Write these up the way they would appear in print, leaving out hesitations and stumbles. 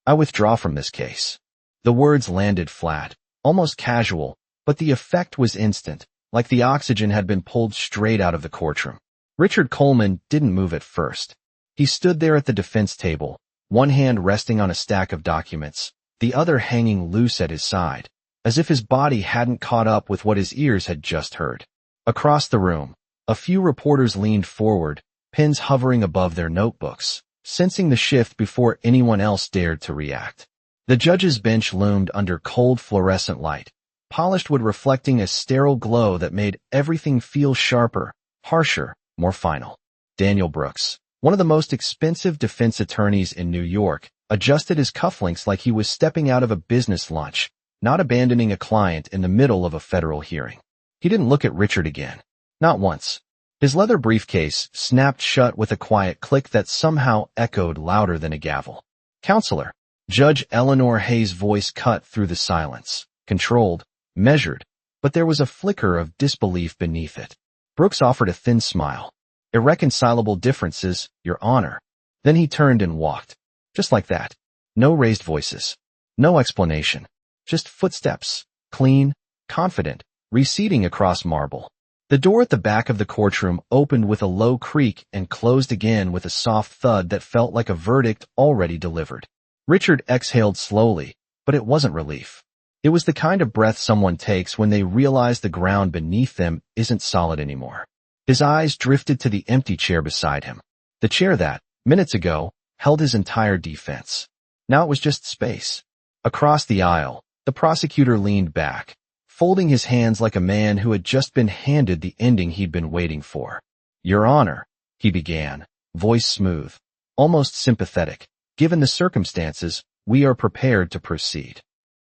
I withdraw from this case. The words landed flat, almost casual, but the effect was instant, like the oxygen had been pulled straight out of the courtroom. Richard Coleman didn't move at first. He stood there at the defense table, one hand resting on a stack of documents, the other hanging loose at his side, as if his body hadn't caught up with what his ears had just heard. Across the room, a few reporters leaned forward, pens hovering above their notebooks, sensing the shift before anyone else dared to react. The judge's bench loomed under cold fluorescent light, polished wood reflecting a sterile glow that made everything feel sharper, harsher, more final. Daniel Brooks, one of the most expensive defense attorneys in New York, adjusted his cufflinks like he was stepping out of a business lunch, not abandoning a client in the middle of a federal hearing. He didn't look at Richard again. Not once. His leather briefcase snapped shut with a quiet click that somehow echoed louder than a gavel. "Counselor." Judge Eleanor Hayes' voice cut through the silence, controlled, measured, but there was a flicker of disbelief beneath it. Brooks offered a thin smile. "Irreconcilable differences, Your Honor." Then he turned and walked. Just like that. No raised voices. No explanation. Just footsteps, clean, confident, receding across marble. The door at the back of the courtroom opened with a low creak and closed again with a soft thud that felt like a verdict already delivered. Richard exhaled slowly, but it wasn't relief. It was the kind of breath someone takes when they realize the ground beneath them isn't solid anymore. His eyes drifted to the empty chair beside him. The chair that, minutes ago, held his entire defense. Now it was just space. Across the aisle, the prosecutor leaned back, folding his hands like a man who had just been handed the ending he'd been waiting for. "Your Honor," he began, voice smooth, almost sympathetic. "Given the circumstances, we are prepared to proceed."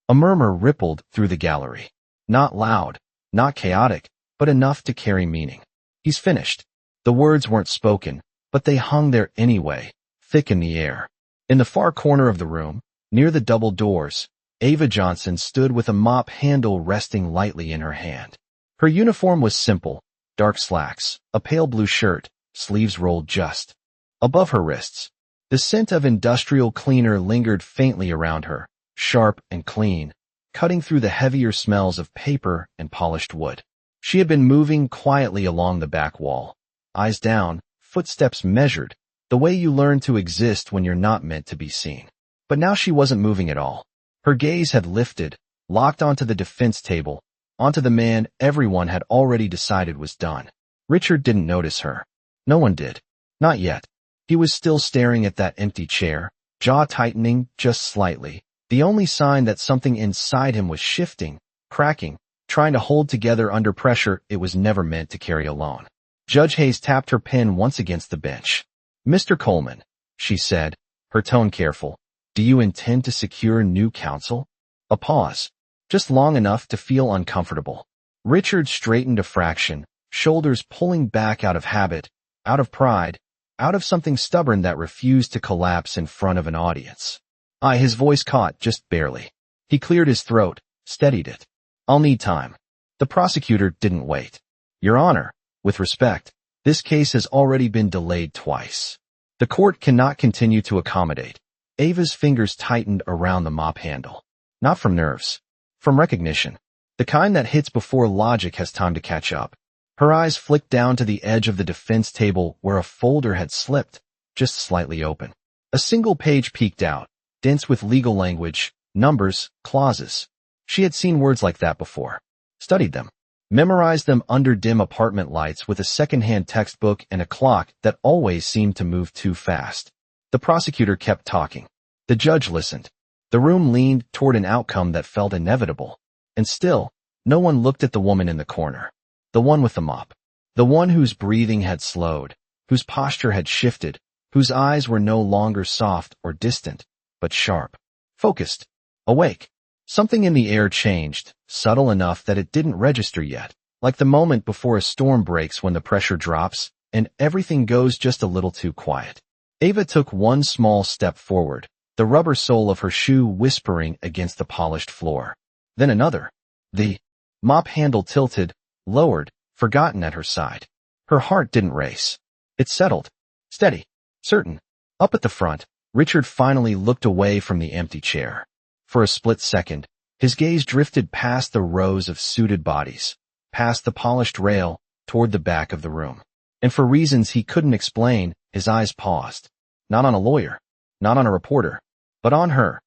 A murmur rippled through the gallery. Not loud, not chaotic, but enough to carry meaning. "He's finished." The words weren't spoken, but they hung there anyway, thick in the air. In the far corner of the room, near the double doors, Ava Johnson stood with a mop handle resting lightly in her hand. Her uniform was simple, dark slacks, a pale blue shirt, sleeves rolled just above her wrists. The scent of industrial cleaner lingered faintly around her, sharp and clean, cutting through the heavier smells of paper and polished wood. She had been moving quietly along the back wall, eyes down, footsteps measured, the way you learn to exist when you're not meant to be seen. But now she wasn't moving at all. Her gaze had lifted, locked onto the defense table, onto the man everyone had already decided was done. Richard didn't notice her. No one did. Not yet. He was still staring at that empty chair, jaw tightening just slightly, the only sign that something inside him was shifting, cracking, trying to hold together under pressure it was never meant to carry alone. Judge Hayes tapped her pen once against the bench. "Mr. Coleman," she said, her tone careful, "do you intend to secure new counsel?" A pause, just long enough to feel uncomfortable. Richard straightened a fraction, shoulders pulling back out of habit, out of pride, out of something stubborn that refused to collapse in front of an audience. His voice caught just barely. He cleared his throat, steadied it. "I'll need time." The prosecutor didn't wait. "Your Honor, with respect, this case has already been delayed twice. The court cannot continue to accommodate." Ava's fingers tightened around the mop handle. Not from nerves. From recognition. The kind that hits before logic has time to catch up. Her eyes flicked down to the edge of the defense table where a folder had slipped, just slightly open. A single page peeked out, dense with legal language, numbers, clauses. She had seen words like that before. Studied them. Memorized them under dim apartment lights with a second-hand textbook and a clock that always seemed to move too fast. The prosecutor kept talking. The judge listened. The room leaned toward an outcome that felt inevitable. And still, no one looked at the woman in the corner. The one with the mop. The one whose breathing had slowed, whose posture had shifted, whose eyes were no longer soft or distant, but sharp, focused, awake. Something in the air changed, subtle enough that it didn't register yet, like the moment before a storm breaks when the pressure drops, and everything goes just a little too quiet. Ava took one small step forward, the rubber sole of her shoe whispering against the polished floor. Then another. The mop handle tilted, lowered, forgotten at her side. Her heart didn't race. It settled. Steady. Certain. Up at the front, Richard finally looked away from the empty chair. For a split second, his gaze drifted past the rows of suited bodies, past the polished rail, toward the back of the room. And for reasons he couldn't explain, his eyes paused. Not on a lawyer, not on a reporter, but on her.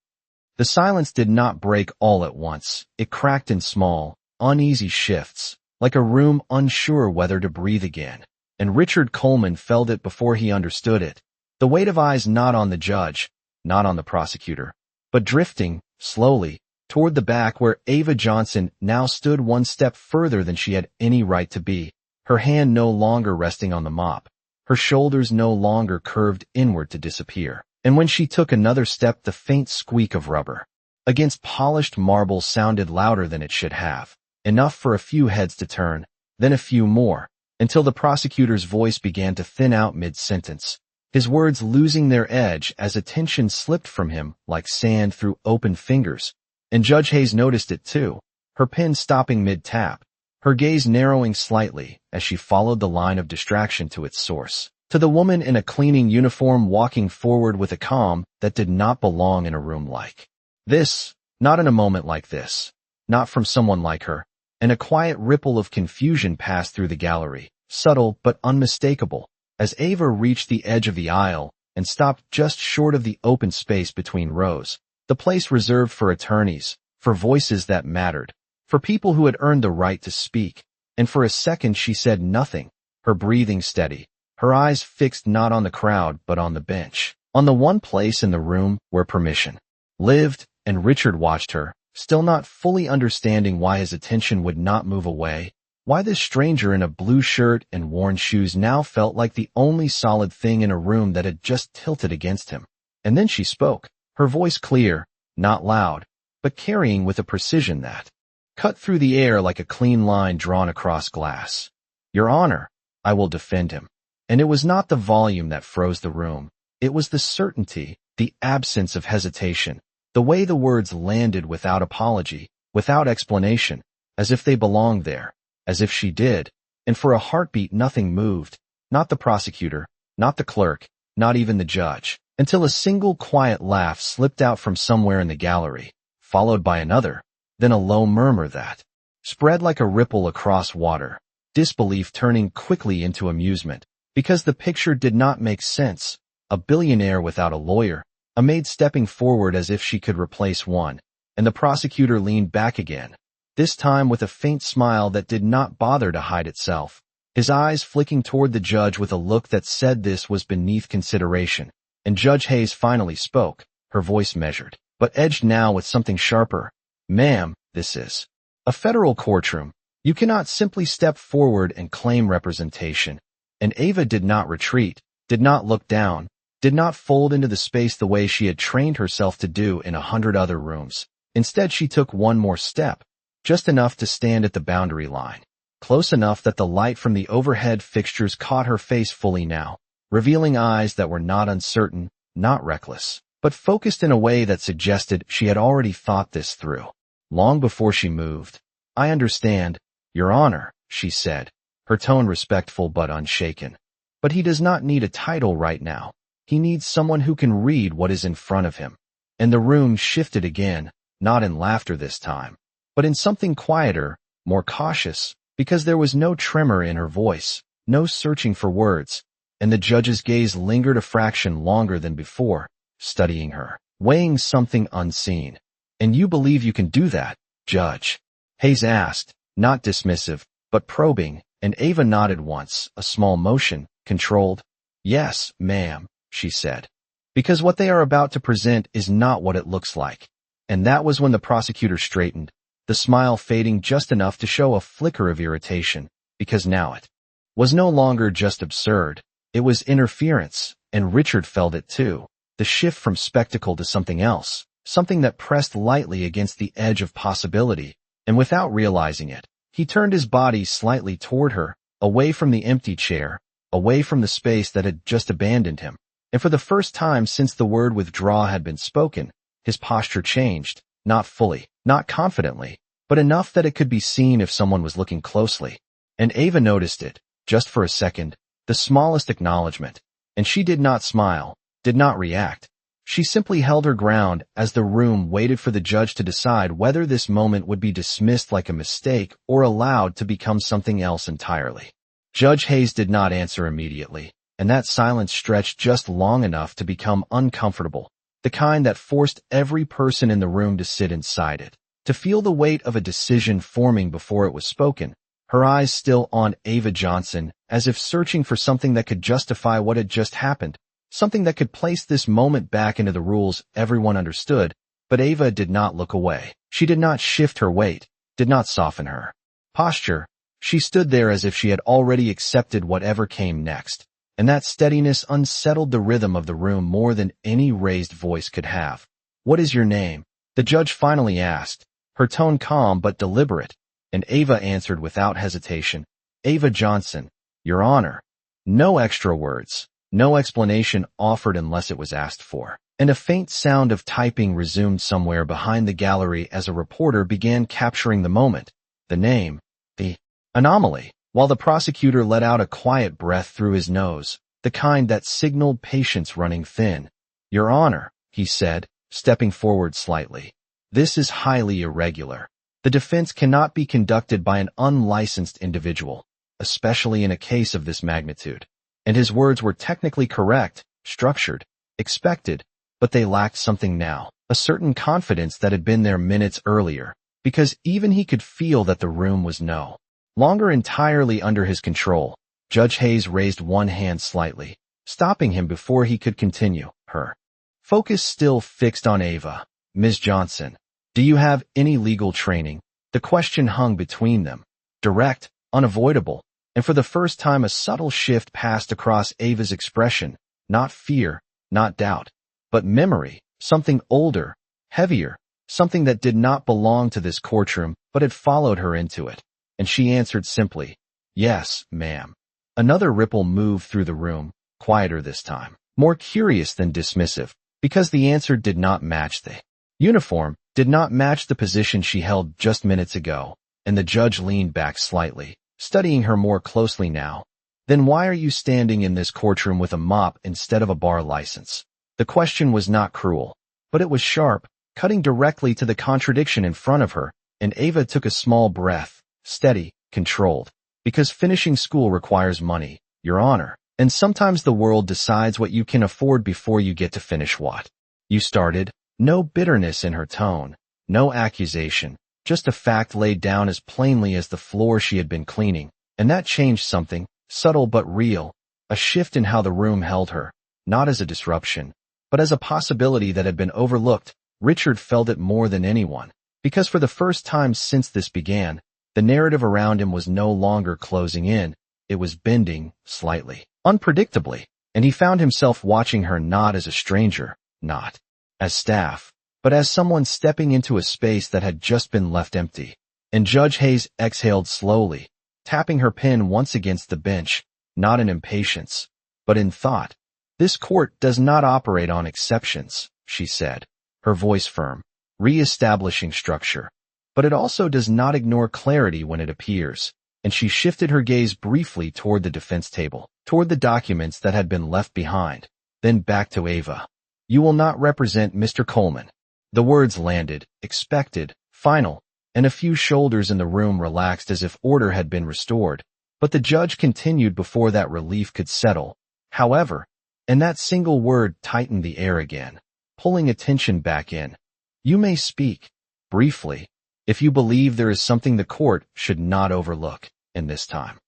The silence did not break all at once. It cracked in small, uneasy shifts, like a room unsure whether to breathe again. And Richard Coleman felt it before he understood it. The weight of eyes not on the judge, not on the prosecutor, but drifting, slowly, toward the back where Ava Johnson now stood one step further than she had any right to be, her hand no longer resting on the mop, her shoulders no longer curved inward to disappear. And when she took another step, the faint squeak of rubber against polished marble sounded louder than it should have, enough for a few heads to turn, then a few more, until the prosecutor's voice began to thin out mid-sentence, his words losing their edge as attention slipped from him like sand through open fingers. And Judge Hayes noticed it too, her pen stopping mid-tap, her gaze narrowing slightly as she followed the line of distraction to its source, to the woman in a cleaning uniform walking forward with a calm that did not belong in a room like this, not in a moment like this, not from someone like her. And a quiet ripple of confusion passed through the gallery, subtle but unmistakable, as Ava reached the edge of the aisle and stopped just short of the open space between rows, the place reserved for attorneys, for voices that mattered, for people who had earned the right to speak. And for a second she said nothing, her breathing steady, her eyes fixed not on the crowd but on the bench, on the one place in the room where permission lived. And Richard watched her, still not fully understanding why his attention would not move away, why this stranger in a blue shirt and worn shoes now felt like the only solid thing in a room that had just tilted against him. And then she spoke, her voice clear, not loud, but carrying with a precision that cut through the air like a clean line drawn across glass. Your Honor, I will defend him. And it was not the volume that froze the room. It was the certainty, the absence of hesitation, the way the words landed without apology, without explanation, as if they belonged there, as if she did. And for a heartbeat nothing moved, not the prosecutor, not the clerk, not even the judge, until a single quiet laugh slipped out from somewhere in the gallery, followed by another, then a low murmur that spread like a ripple across water, disbelief turning quickly into amusement, because the picture did not make sense. A billionaire without a lawyer, a maid stepping forward as if she could replace one, and the prosecutor leaned back again, this time with a faint smile that did not bother to hide itself, his eyes flicking toward the judge with a look that said this was beneath consideration. And Judge Hayes finally spoke, her voice measured, but edged now with something sharper. Ma'am, this is a federal courtroom. You cannot simply step forward and claim representation. And Ava did not retreat, did not look down, did not fold into the space the way she had trained herself to do in 100 other rooms. Instead, she took one more step, just enough to stand at the boundary line, close enough that the light from the overhead fixtures caught her face fully now, revealing eyes that were not uncertain, not reckless, but focused in a way that suggested she had already thought this through, long before she moved. I understand, Your Honor, she said, her tone respectful but unshaken. But he does not need a title right now. He needs someone who can read what is in front of him. And the room shifted again, not in laughter this time, but in something quieter, more cautious, because there was no tremor in her voice, no searching for words, and the judge's gaze lingered a fraction longer than before, studying her, weighing something unseen. And you believe you can do that, Judge? Hayes asked, not dismissive, but probing, and Ava nodded once, a small motion, controlled. Yes, ma'am, she said. Because what they are about to present is not what it looks like. And that was when the prosecutor straightened, the smile fading just enough to show a flicker of irritation, because now it was no longer just absurd. It was interference, and Richard felt it too, the shift from spectacle to something else, something that pressed lightly against the edge of possibility, and without realizing it, he turned his body slightly toward her, away from the empty chair, away from the space that had just abandoned him. And for the first time since the word withdraw had been spoken, his posture changed, not fully, not confidently, but enough that it could be seen if someone was looking closely. And Ava noticed it, just for a second, the smallest acknowledgement, and she did not smile, did not react, She simply held her ground as the room waited for the judge to decide whether this moment would be dismissed like a mistake or allowed to become something else entirely. Judge Hayes did not answer immediately, and that silence stretched just long enough to become uncomfortable, the kind that forced every person in the room to sit inside it, to feel the weight of a decision forming before it was spoken, her eyes still on Ava Johnson, as if searching for something that could justify what had just happened, something that could place this moment back into the rules everyone understood. But Ava did not look away. She did not shift her weight, did not soften her posture. She stood there as if she had already accepted whatever came next, and that steadiness unsettled the rhythm of the room more than any raised voice could have. "What is your name?" the judge finally asked, her tone calm but deliberate, and Ava answered without hesitation, "Ava Johnson, Your Honor." No extra words, no explanation offered unless it was asked for, and a faint sound of typing resumed somewhere behind the gallery as a reporter began capturing the moment, the name, the anomaly, while the prosecutor let out a quiet breath through his nose, the kind that signaled patience running thin. "Your Honor," he said, stepping forward slightly, "this is highly irregular. The defense cannot be conducted by an unlicensed individual, especially in a case of this magnitude." And his words were technically correct, structured, expected, but they lacked something now, a certain confidence that had been there minutes earlier, because even he could feel that the room was no longer entirely under his control. Judge Hayes raised one hand slightly, stopping him before he could continue, her focus still fixed on Ava. "Ms. Johnson, do you have any legal training?" The question hung between them, direct, unavoidable, and for the first time a subtle shift passed across Ava's expression, not fear, not doubt, but memory, something older, heavier, something that did not belong to this courtroom but had followed her into it. And she answered simply, "Yes, ma'am." Another ripple moved through the room, quieter this time, more curious than dismissive, because the answer did not match the uniform, did not match the position she held just minutes ago, and the judge leaned back slightly, studying her more closely now. "Then why are you standing in this courtroom with a mop instead of a bar license?" The question was not cruel, but it was sharp, cutting directly to the contradiction in front of her, and Ava took a small breath, steady, controlled. "Because finishing school requires money, Your Honor, and sometimes the world decides what you can afford before you get to finish what you started." No bitterness in her tone, no accusation, just a fact laid down as plainly as the floor she had been cleaning, and that changed something, subtle but real, a shift in how the room held her, not as a disruption, but as a possibility that had been overlooked. Richard felt it more than anyone, because for the first time since this began, the narrative around him was no longer closing in, it was bending, slightly, unpredictably, and he found himself watching her not as a stranger, not as staff, but as someone stepping into a space that had just been left empty. And Judge Hayes exhaled slowly, tapping her pen once against the bench, not in impatience, but in thought. "This court does not operate on exceptions," she said, her voice firm, re-establishing structure. "But it also does not ignore clarity when it appears." And she shifted her gaze briefly toward the defense table, toward the documents that had been left behind, then back to Ava. "You will not represent Mr. Coleman." The words landed, expected, final, and a few shoulders in the room relaxed as if order had been restored. But the judge continued before that relief could settle, however, and that single word tightened the air again, pulling attention back in. "You may speak, briefly, if you believe there is something the court should not overlook." And this time,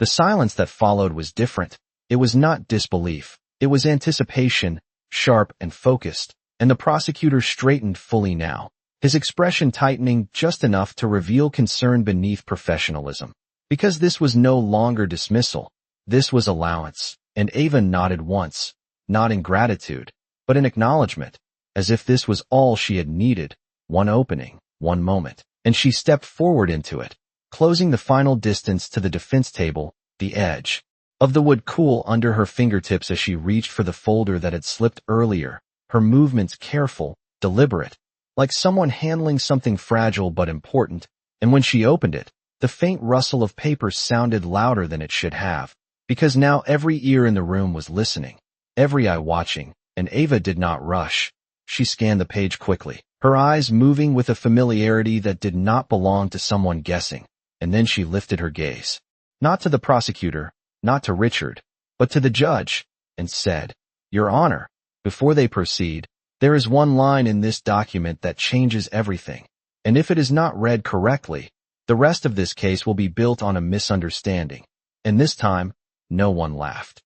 the silence that followed was different. It was not disbelief, it was anticipation, sharp and focused, and the prosecutor straightened fully now, his expression tightening just enough to reveal concern beneath professionalism. Because this was no longer dismissal, this was allowance, and Ava nodded once, not in gratitude, but in acknowledgement, as if this was all she had needed, one opening, one moment, and she stepped forward into it, closing the final distance to the defense table, the edge of the wood cool under her fingertips as she reached for the folder that had slipped earlier, her movements careful, deliberate, like someone handling something fragile but important, and when she opened it, the faint rustle of paper sounded louder than it should have, because now every ear in the room was listening, every eye watching, and Ava did not rush. She scanned the page quickly, her eyes moving with a familiarity that did not belong to someone guessing, and then she lifted her gaze. Not to the prosecutor, not to Richard, but to the judge, and said, "Your Honor, before they proceed, there is one line in this document that changes everything, and if it is not read correctly, the rest of this case will be built on a misunderstanding." And this time, no one laughed.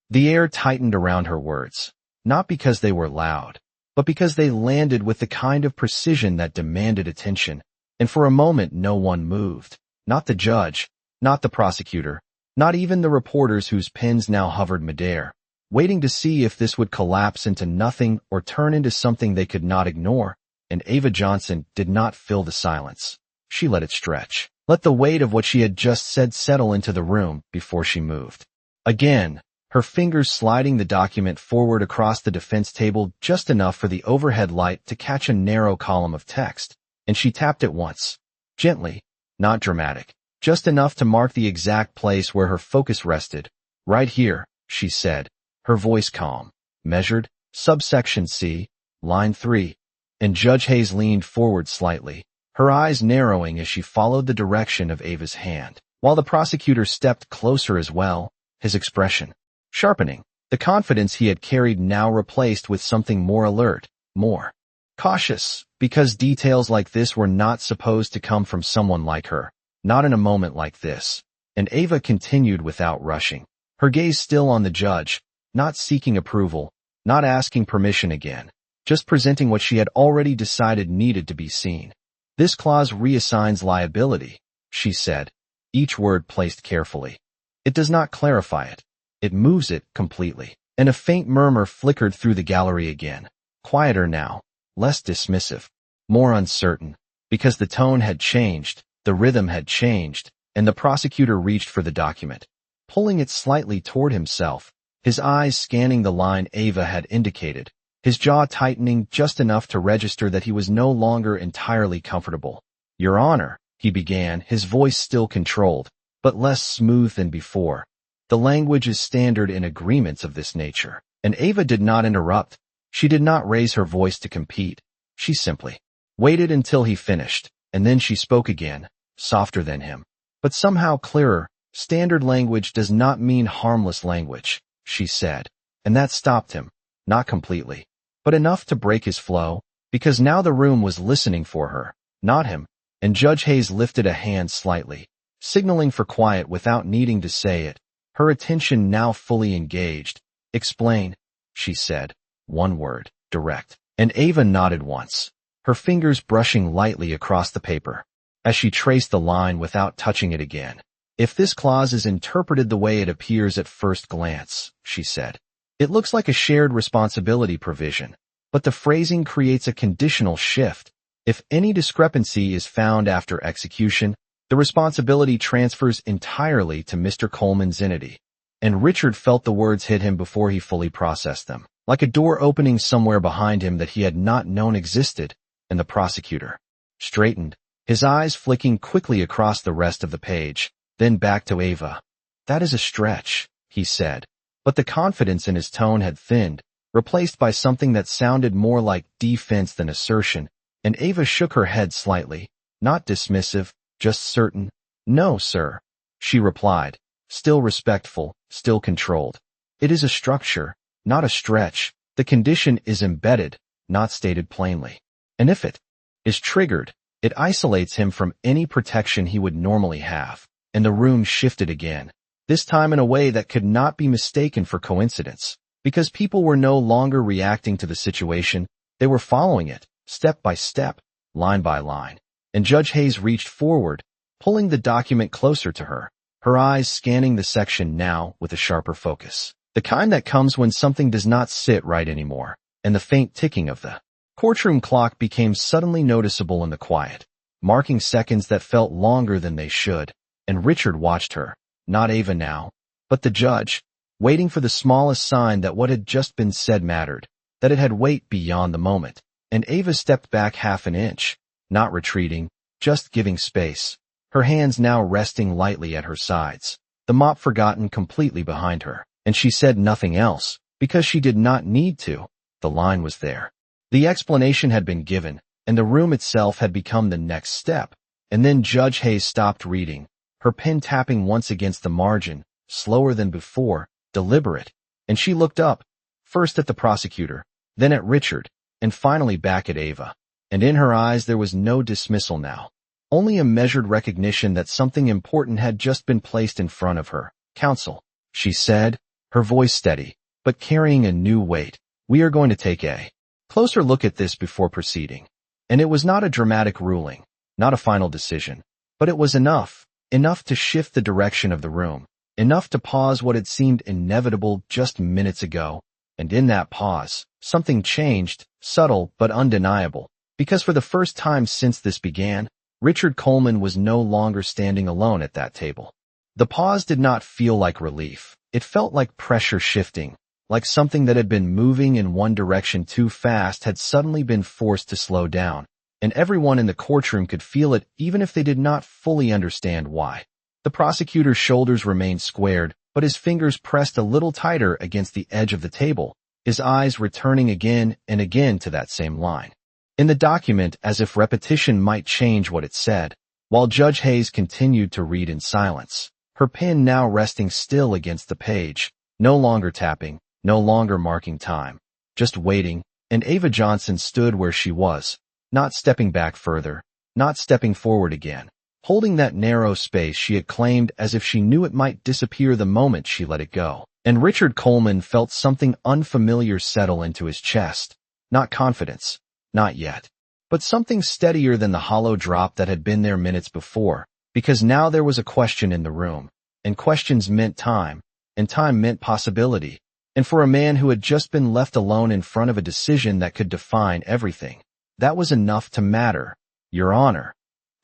The air tightened around her words, not because they were loud, but because they landed with the kind of precision that demanded attention, and for a moment no one moved. Not the judge, not the prosecutor, not even the reporters whose pens now hovered midair, waiting to see if this would collapse into nothing or turn into something they could not ignore, and Ava Johnson did not fill the silence. She let it stretch, let the weight of what she had just said settle into the room before she moved. Again, her fingers sliding the document forward across the defense table just enough for the overhead light to catch a narrow column of text, and she tapped it once, gently, not dramatic, just enough to mark the exact place where her focus rested. "Right here," she said, her voice calm, measured, subsection C, line 3, and Judge Hayes leaned forward slightly, her eyes narrowing as she followed the direction of Ava's hand, while the prosecutor stepped closer as well, his expression sharpening, the confidence he had carried now replaced with something more alert, more cautious, because details like this were not supposed to come from someone like her, not in a moment like this. And Ava continued without rushing, her gaze still on the judge, not seeking approval, not asking permission again, just presenting what she had already decided needed to be seen. "This clause reassigns liability," she said, each word placed carefully. "It does not clarify it. It moves it completely." And a faint murmur flickered through the gallery again, quieter now, less dismissive, more uncertain, because the tone had changed, the rhythm had changed, and the prosecutor reached for the document, pulling it slightly toward himself, his eyes scanning the line Ava had indicated, his jaw tightening just enough to register that he was no longer entirely comfortable. "Your Honor," he began, his voice still controlled, but less smooth than before. "The language is standard in agreements of this nature." And Ava did not interrupt. She did not raise her voice to compete. She simply waited until he finished, and then she spoke again, softer than him, but somehow clearer. "Standard language does not mean harmless language," she said, and that stopped him, not completely, but enough to break his flow, because now the room was listening for her, not him, and Judge Hayes lifted a hand slightly, signaling for quiet without needing to say it, her attention now fully engaged. "Explain," she said, one word, direct, and Ava nodded once, her fingers brushing lightly across the paper, as she traced the line without touching it again. "If this clause is interpreted the way it appears at first glance," she said, "it looks like a shared responsibility provision, but the phrasing creates a conditional shift. If any discrepancy is found after execution, the responsibility transfers entirely to Mr. Coleman's entity." And Richard felt the words hit him before he fully processed them, like a door opening somewhere behind him that he had not known existed, and the prosecutor straightened, his eyes flicking quickly across the rest of the page, then back to Ava. "That is a stretch," he said, but the confidence in his tone had thinned, replaced by something that sounded more like defense than assertion, and Ava shook her head slightly, not dismissive, just certain. "No, sir," she replied, still respectful, still controlled. "It is a structure, not a stretch. The condition is embedded, not stated plainly. And if it is triggered, it isolates him from any protection he would normally have." And the room shifted again, this time in a way that could not be mistaken for coincidence, because people were no longer reacting to the situation, they were following it, step by step, line by line. And Judge Hayes reached forward, pulling the document closer to her, her eyes scanning the section now with a sharper focus, the kind that comes when something does not sit right anymore, and the faint ticking of the courtroom clock became suddenly noticeable in the quiet, marking seconds that felt longer than they should. And Richard watched her, not Ava now, but the judge, waiting for the smallest sign that what had just been said mattered, that it had weight beyond the moment. And Ava stepped back half an inch, not retreating, just giving space, her hands now resting lightly at her sides, the mop forgotten completely behind her, and she said nothing else, because she did not need to. the line was there. The explanation had been given, and the room itself had become the next step. And then Judge Hayes stopped reading, her pen tapping once against the margin, slower than before, deliberate, and she looked up, first at the prosecutor, then at Richard, and finally back at Ava. And in her eyes there was no dismissal now, only a measured recognition that something important had just been placed in front of her. "Counsel," she said, her voice steady, but carrying a new weight, "we are going to take a closer look at this before proceeding." And it was not a dramatic ruling, not a final decision, but it was enough to shift the direction of the room, enough to pause what had seemed inevitable just minutes ago. And in that pause, something changed, subtle but undeniable, because for the first time since this began, Richard Coleman was no longer standing alone at that table. The pause did not feel like relief. It felt like pressure shifting, like something that had been moving in one direction too fast had suddenly been forced to slow down, and everyone in the courtroom could feel it even if they did not fully understand why. The prosecutor's shoulders remained squared, but his fingers pressed a little tighter against the edge of the table, his eyes returning again and again to that same line in the document, as if repetition might change what it said, while Judge Hayes continued to read in silence, her pen now resting still against the page, no longer tapping, no longer marking time, just waiting. And Ava Johnson stood where she was, not stepping back further, not stepping forward again, holding that narrow space she had claimed as if she knew it might disappear the moment she let it go. And Richard Coleman felt something unfamiliar settle into his chest. Not confidence, not yet, but something steadier than the hollow drop that had been there minutes before, because now there was a question in the room, and questions meant time, and time meant possibility. And for a man who had just been left alone in front of a decision that could define everything, that was enough to matter. "Your Honor,"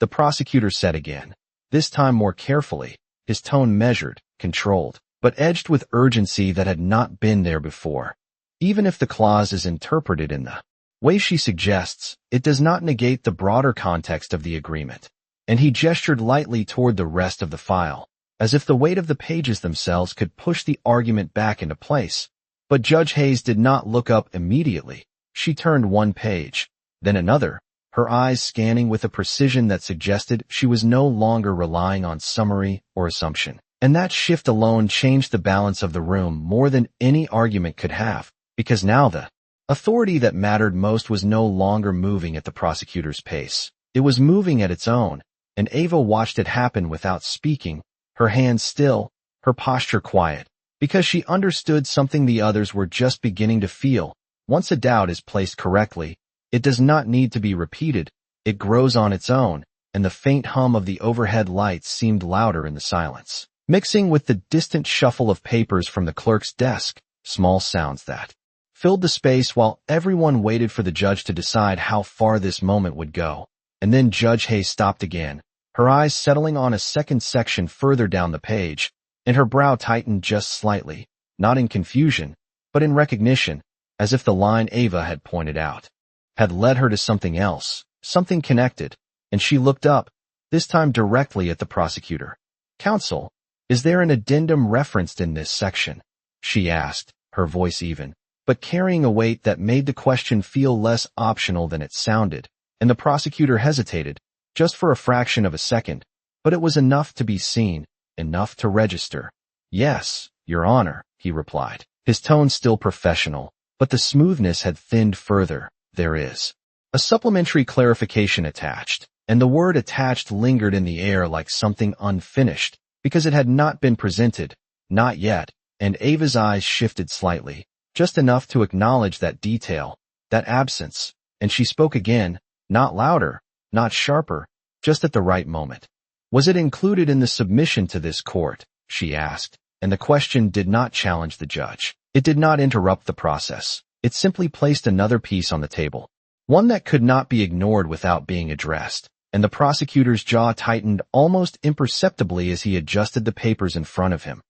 the prosecutor said again, this time more carefully, his tone measured, controlled, but edged with urgency that had not been there before. "Even if the clause is interpreted in the way she suggests, it does not negate the broader context of the agreement." And he gestured lightly toward the rest of the file, as if the weight of the pages themselves could push the argument back into place. But Judge Hayes did not look up immediately. She turned one page, then another, her eyes scanning with a precision that suggested she was no longer relying on summary or assumption. And that shift alone changed the balance of the room more than any argument could have, because now the authority that mattered most was no longer moving at the prosecutor's pace. It was moving at its own, and Ava watched it happen without speaking, her hands still, her posture quiet, because she understood something the others were just beginning to feel. Once a doubt is placed correctly, it does not need to be repeated, it grows on its own, and the faint hum of the overhead lights seemed louder in the silence, mixing with the distant shuffle of papers from the clerk's desk, small sounds that filled the space while everyone waited for the judge to decide how far this moment would go. And then Judge Hayes stopped again, her eyes settling on a second section further down the page, and her brow tightened just slightly, not in confusion, but in recognition, as if the line Ava had pointed out had led her to something else, something connected, and she looked up, this time directly at the prosecutor. "Counsel, is there an addendum referenced in this section?" she asked, her voice even, but carrying a weight that made the question feel less optional than it sounded. And the prosecutor hesitated, just for a fraction of a second, but it was enough to be seen, enough to register. "Yes, Your Honor," he replied, his tone still professional, but the smoothness had thinned further. "There is a supplementary clarification attached," and the word attached lingered in the air like something unfinished, because it had not been presented, not yet, and Ava's eyes shifted slightly, just enough to acknowledge that detail, that absence, and she spoke again, not louder, not sharper, just at the right moment. "Was it included in the submission to this court?" she asked, and the question did not challenge the judge. It did not interrupt the process. It simply placed another piece on the table, one that could not be ignored without being addressed, and the prosecutor's jaw tightened almost imperceptibly as he adjusted the papers in front of him.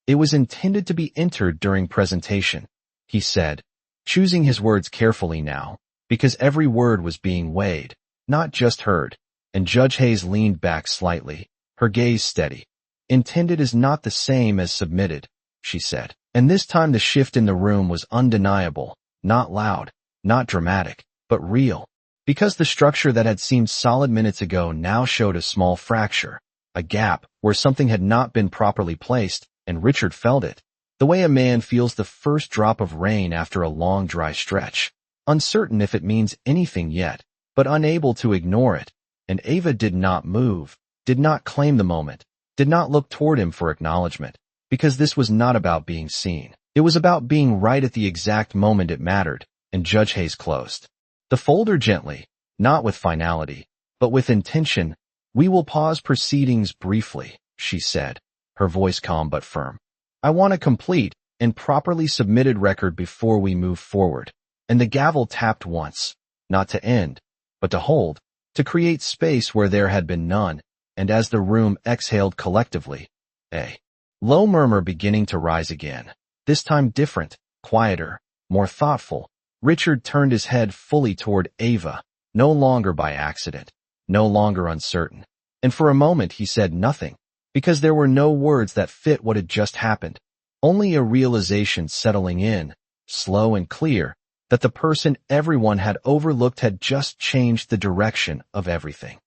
"It was intended to be entered during presentation," he said, choosing his words carefully now, because every word was being weighed, not just heard. And Judge Hayes leaned back slightly, her gaze steady. "Intended is not the same as submitted," she said. And this time the shift in the room was undeniable, Not loud, not dramatic, but real. Because the structure that had seemed solid minutes ago now showed a small fracture, a gap where something had not been properly placed, and Richard felt it. The way a man feels the first drop of rain after a long dry stretch. Uncertain if it means anything yet, but unable to ignore it. And Ava did not move, did not claim the moment, did not look toward him for acknowledgement, because this was not about being seen. It was about being right at the exact moment it mattered, and Judge Hayes closed the folder gently, not with finality, but with intention. "We will pause proceedings briefly," she said, her voice calm but firm. "I want a complete and properly submitted record before we move forward." And the gavel tapped once, not to end, but to hold, to create space where there had been none, and as the room exhaled collectively, a low murmur beginning to rise again, this time different, quieter, more thoughtful. Richard turned his head fully toward Ava, no longer by accident, no longer uncertain. And for a moment he said nothing, because there were no words that fit what had just happened, only a realization settling in, slow and clear, that the person everyone had overlooked had just changed the direction of everything.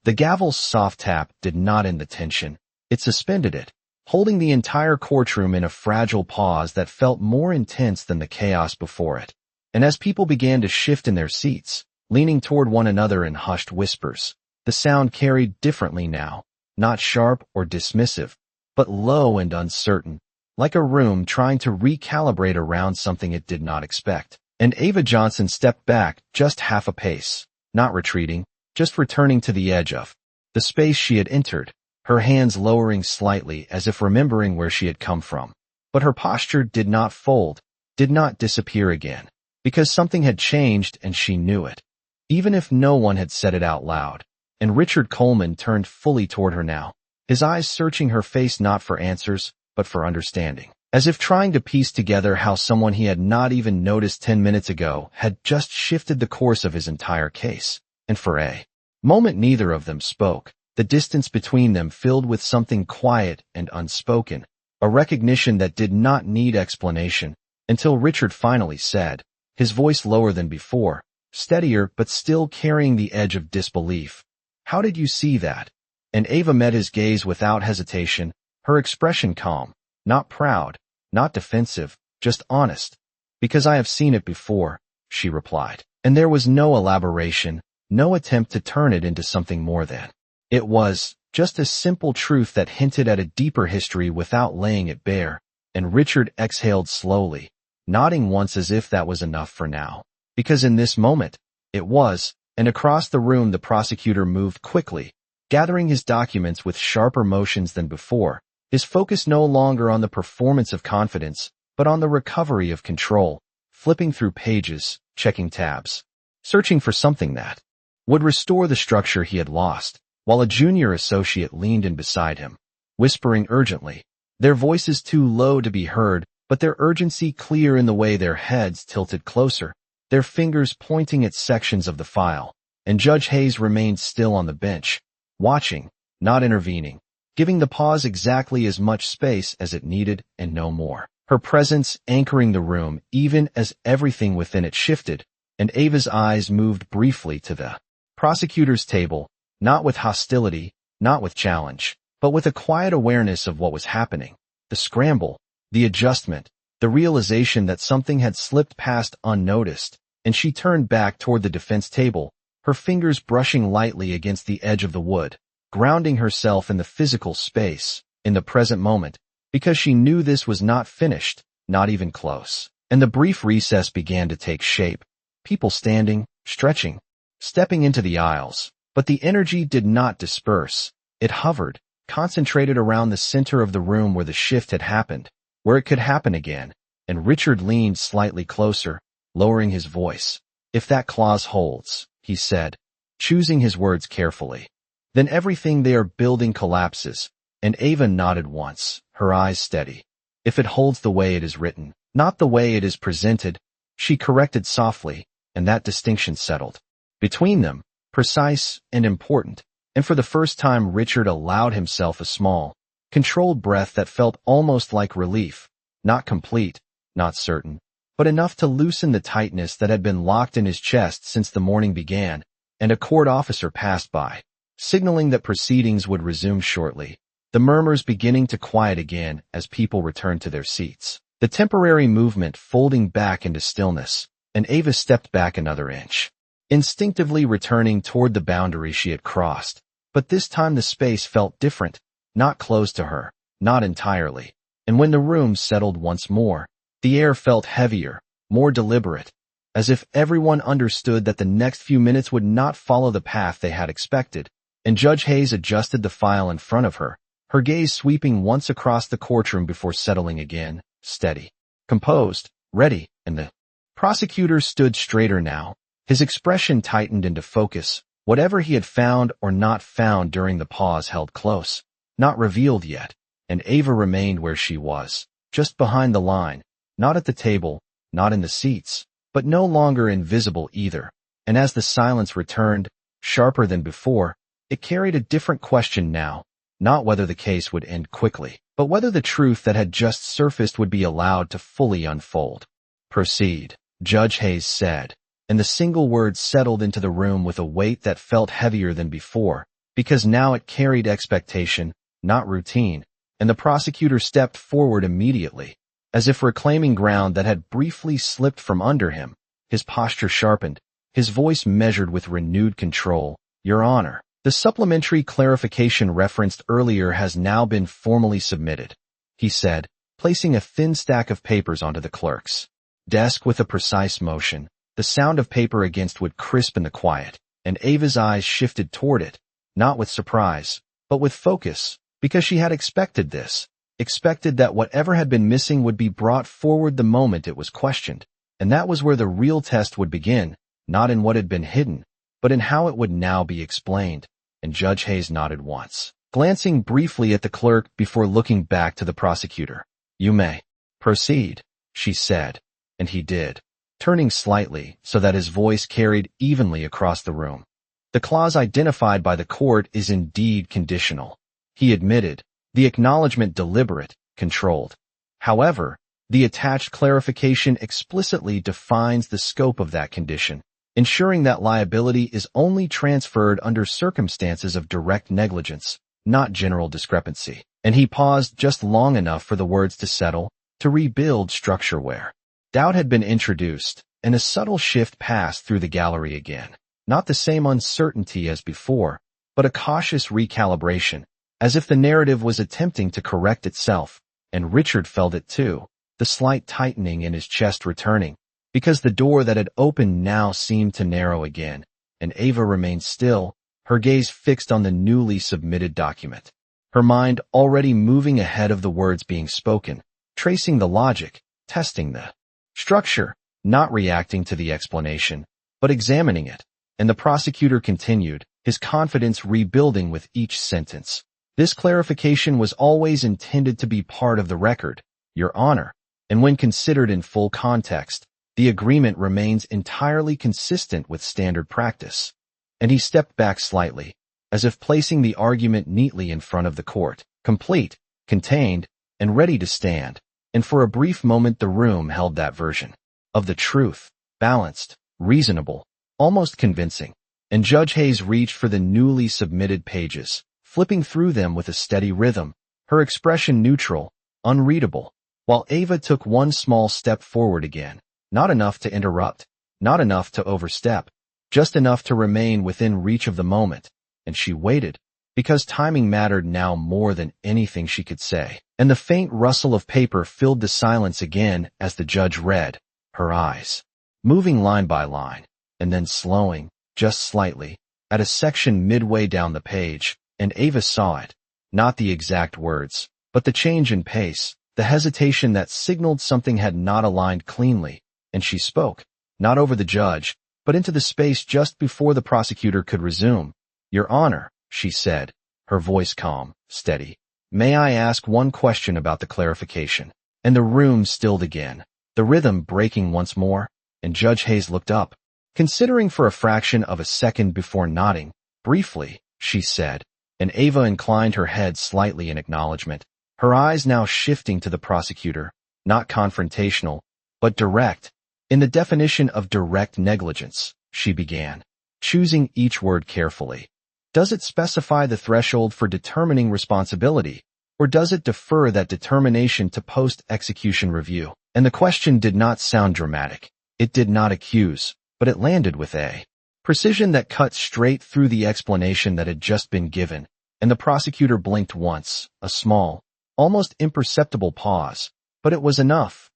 The gavel's soft tap did not end the tension, it suspended it, holding the entire courtroom in a fragile pause that felt more intense than the chaos before it. And as people began to shift in their seats, leaning toward one another in hushed whispers, the sound carried differently now, not sharp or dismissive, but low and uncertain, like a room trying to recalibrate around something it did not expect. And Ava Johnson stepped back just half a pace, not retreating, just returning to the edge of the space she had entered, her hands lowering slightly as if remembering where she had come from. But her posture did not fold, did not disappear again, because something had changed and she knew it, even if no one had said it out loud. And Richard Coleman turned fully toward her now, his eyes searching her face not for answers, but for understanding. As if trying to piece together how someone he had not even noticed 10 minutes ago had just shifted the course of his entire case. And for a moment neither of them spoke, the distance between them filled with something quiet and unspoken, a recognition that did not need explanation, until Richard finally said, his voice lower than before, steadier but still carrying the edge of disbelief, "How did you see that?" And Ava met his gaze without hesitation, her expression calm, not proud, not defensive, just honest. "Because I have seen it before," she replied. And there was no elaboration, no attempt to turn it into something more than. It was just a simple truth that hinted at a deeper history without laying it bare. And Richard exhaled slowly, nodding once as if that was enough for now. Because in this moment, it was, and across the room the prosecutor moved quickly, gathering his documents with sharper motions than before, his focus no longer on the performance of confidence, but on the recovery of control, flipping through pages, checking tabs, searching for something that would restore the structure he had lost, while a junior associate leaned in beside him, whispering urgently, their voices too low to be heard, but their urgency clear in the way their heads tilted closer, their fingers pointing at sections of the file. And Judge Hayes remained still on the bench, watching, not intervening, giving the pause exactly as much space as it needed and no more. Her presence anchoring the room even as everything within it shifted, and Ava's eyes moved briefly to the prosecutor's table, not with hostility, not with challenge, but with a quiet awareness of what was happening. The scramble, the adjustment, the realization that something had slipped past unnoticed, and she turned back toward the defense table, her fingers brushing lightly against the edge of the wood, grounding herself in the physical space, in the present moment, because she knew this was not finished, not even close. And the brief recess began to take shape, people standing, stretching, stepping into the aisles, but the energy did not disperse. It hovered, concentrated around the center of the room where the shift had happened, where it could happen again. And Richard leaned slightly closer, lowering his voice. "If that clause holds," he said, choosing his words carefully, "then everything they are building collapses." And Ava nodded once, her eyes steady. "If it holds the way it is written, not the way it is presented," she corrected softly, and that distinction settled between them, precise and important. And for the first time Richard allowed himself a small, controlled breath that felt almost like relief, not complete, not certain, but enough to loosen the tightness that had been locked in his chest since the morning began, and a court officer passed by, signaling that proceedings would resume shortly, the murmurs beginning to quiet again as people returned to their seats. The temporary movement folding back into stillness, and Ava stepped back another inch, instinctively returning toward the boundary she had crossed. But this time the space felt different, not closed to her, not entirely. And when the room settled once more, the air felt heavier, more deliberate, as if everyone understood that the next few minutes would not follow the path they had expected. And Judge Hayes adjusted the file in front of her, her gaze sweeping once across the courtroom before settling again, steady, composed, ready, and the prosecutor stood straighter now, his expression tightened into focus, whatever he had found or not found during the pause held close, not revealed yet, and Ava remained where she was, just behind the line, not at the table, not in the seats, but no longer invisible either. And as the silence returned, sharper than before, it carried a different question now, not whether the case would end quickly, but whether the truth that had just surfaced would be allowed to fully unfold. "Proceed," Judge Hayes said, and the single word settled into the room with a weight that felt heavier than before, because now it carried expectation, not routine, and the prosecutor stepped forward immediately, as if reclaiming ground that had briefly slipped from under him. His posture sharpened, his voice measured with renewed control. "Your Honor, the supplementary clarification referenced earlier has now been formally submitted," he said, placing a thin stack of papers onto the clerk's desk with a precise motion. The sound of paper against wood crisp in the quiet, and Ava's eyes shifted toward it, not with surprise, but with focus, because she had expected this, expected that whatever had been missing would be brought forward the moment it was questioned, and that was where the real test would begin, not in what had been hidden, but in how it would now be explained. And Judge Hayes nodded once, glancing briefly at the clerk before looking back to the prosecutor. "You may proceed," she said, and he did, turning slightly so that his voice carried evenly across the room. "The clause identified by the court is indeed conditional," he admitted, the acknowledgement deliberate, controlled. "However, the attached clarification explicitly defines the scope of that condition, ensuring that liability is only transferred under circumstances of direct negligence, not general discrepancy." And he paused just long enough for the words to settle, to rebuild structure where doubt had been introduced, and a subtle shift passed through the gallery again. Not the same uncertainty as before, but a cautious recalibration, as if the narrative was attempting to correct itself, and Richard felt it too, the slight tightening in his chest returning, because the door that had opened now seemed to narrow again, and Ava remained still, her gaze fixed on the newly submitted document, her mind already moving ahead of the words being spoken, tracing the logic, testing the structure, not reacting to the explanation, but examining it. And the prosecutor continued, his confidence rebuilding with each sentence. "This clarification was always intended to be part of the record, Your Honor, and when considered in full context, the agreement remains entirely consistent with standard practice." And he stepped back slightly, as if placing the argument neatly in front of the court, complete, contained, and ready to stand. And for a brief moment the room held that version of the truth, balanced, reasonable, almost convincing. And Judge Hayes reached for the newly submitted pages, flipping through them with a steady rhythm, her expression neutral, unreadable, while Ava took one small step forward again, not enough to interrupt, not enough to overstep, just enough to remain within reach of the moment. And she waited, because timing mattered now more than anything she could say. And the faint rustle of paper filled the silence again as the judge read, her eyes moving line by line, and then slowing, just slightly, at a section midway down the page, and Ava saw it, not the exact words, but the change in pace, the hesitation that signaled something had not aligned cleanly, and she spoke, not over the judge, but into the space just before the prosecutor could resume. "Your Honor," she said, her voice calm, steady, "may I ask one question about the clarification?" And the room stilled again, the rhythm breaking once more, and Judge Hayes looked up, considering for a fraction of a second before nodding. "Briefly," she said, and Ava inclined her head slightly in acknowledgement, her eyes now shifting to the prosecutor, not confrontational, but direct. In the definition of direct negligence, she began, choosing each word carefully. Does it specify the threshold for determining responsibility, or does it defer that determination to post-execution review? And the question did not sound dramatic. It did not accuse, but it landed with a precision that cut straight through the explanation that had just been given, and the prosecutor blinked once, a small, almost imperceptible pause, but it was enough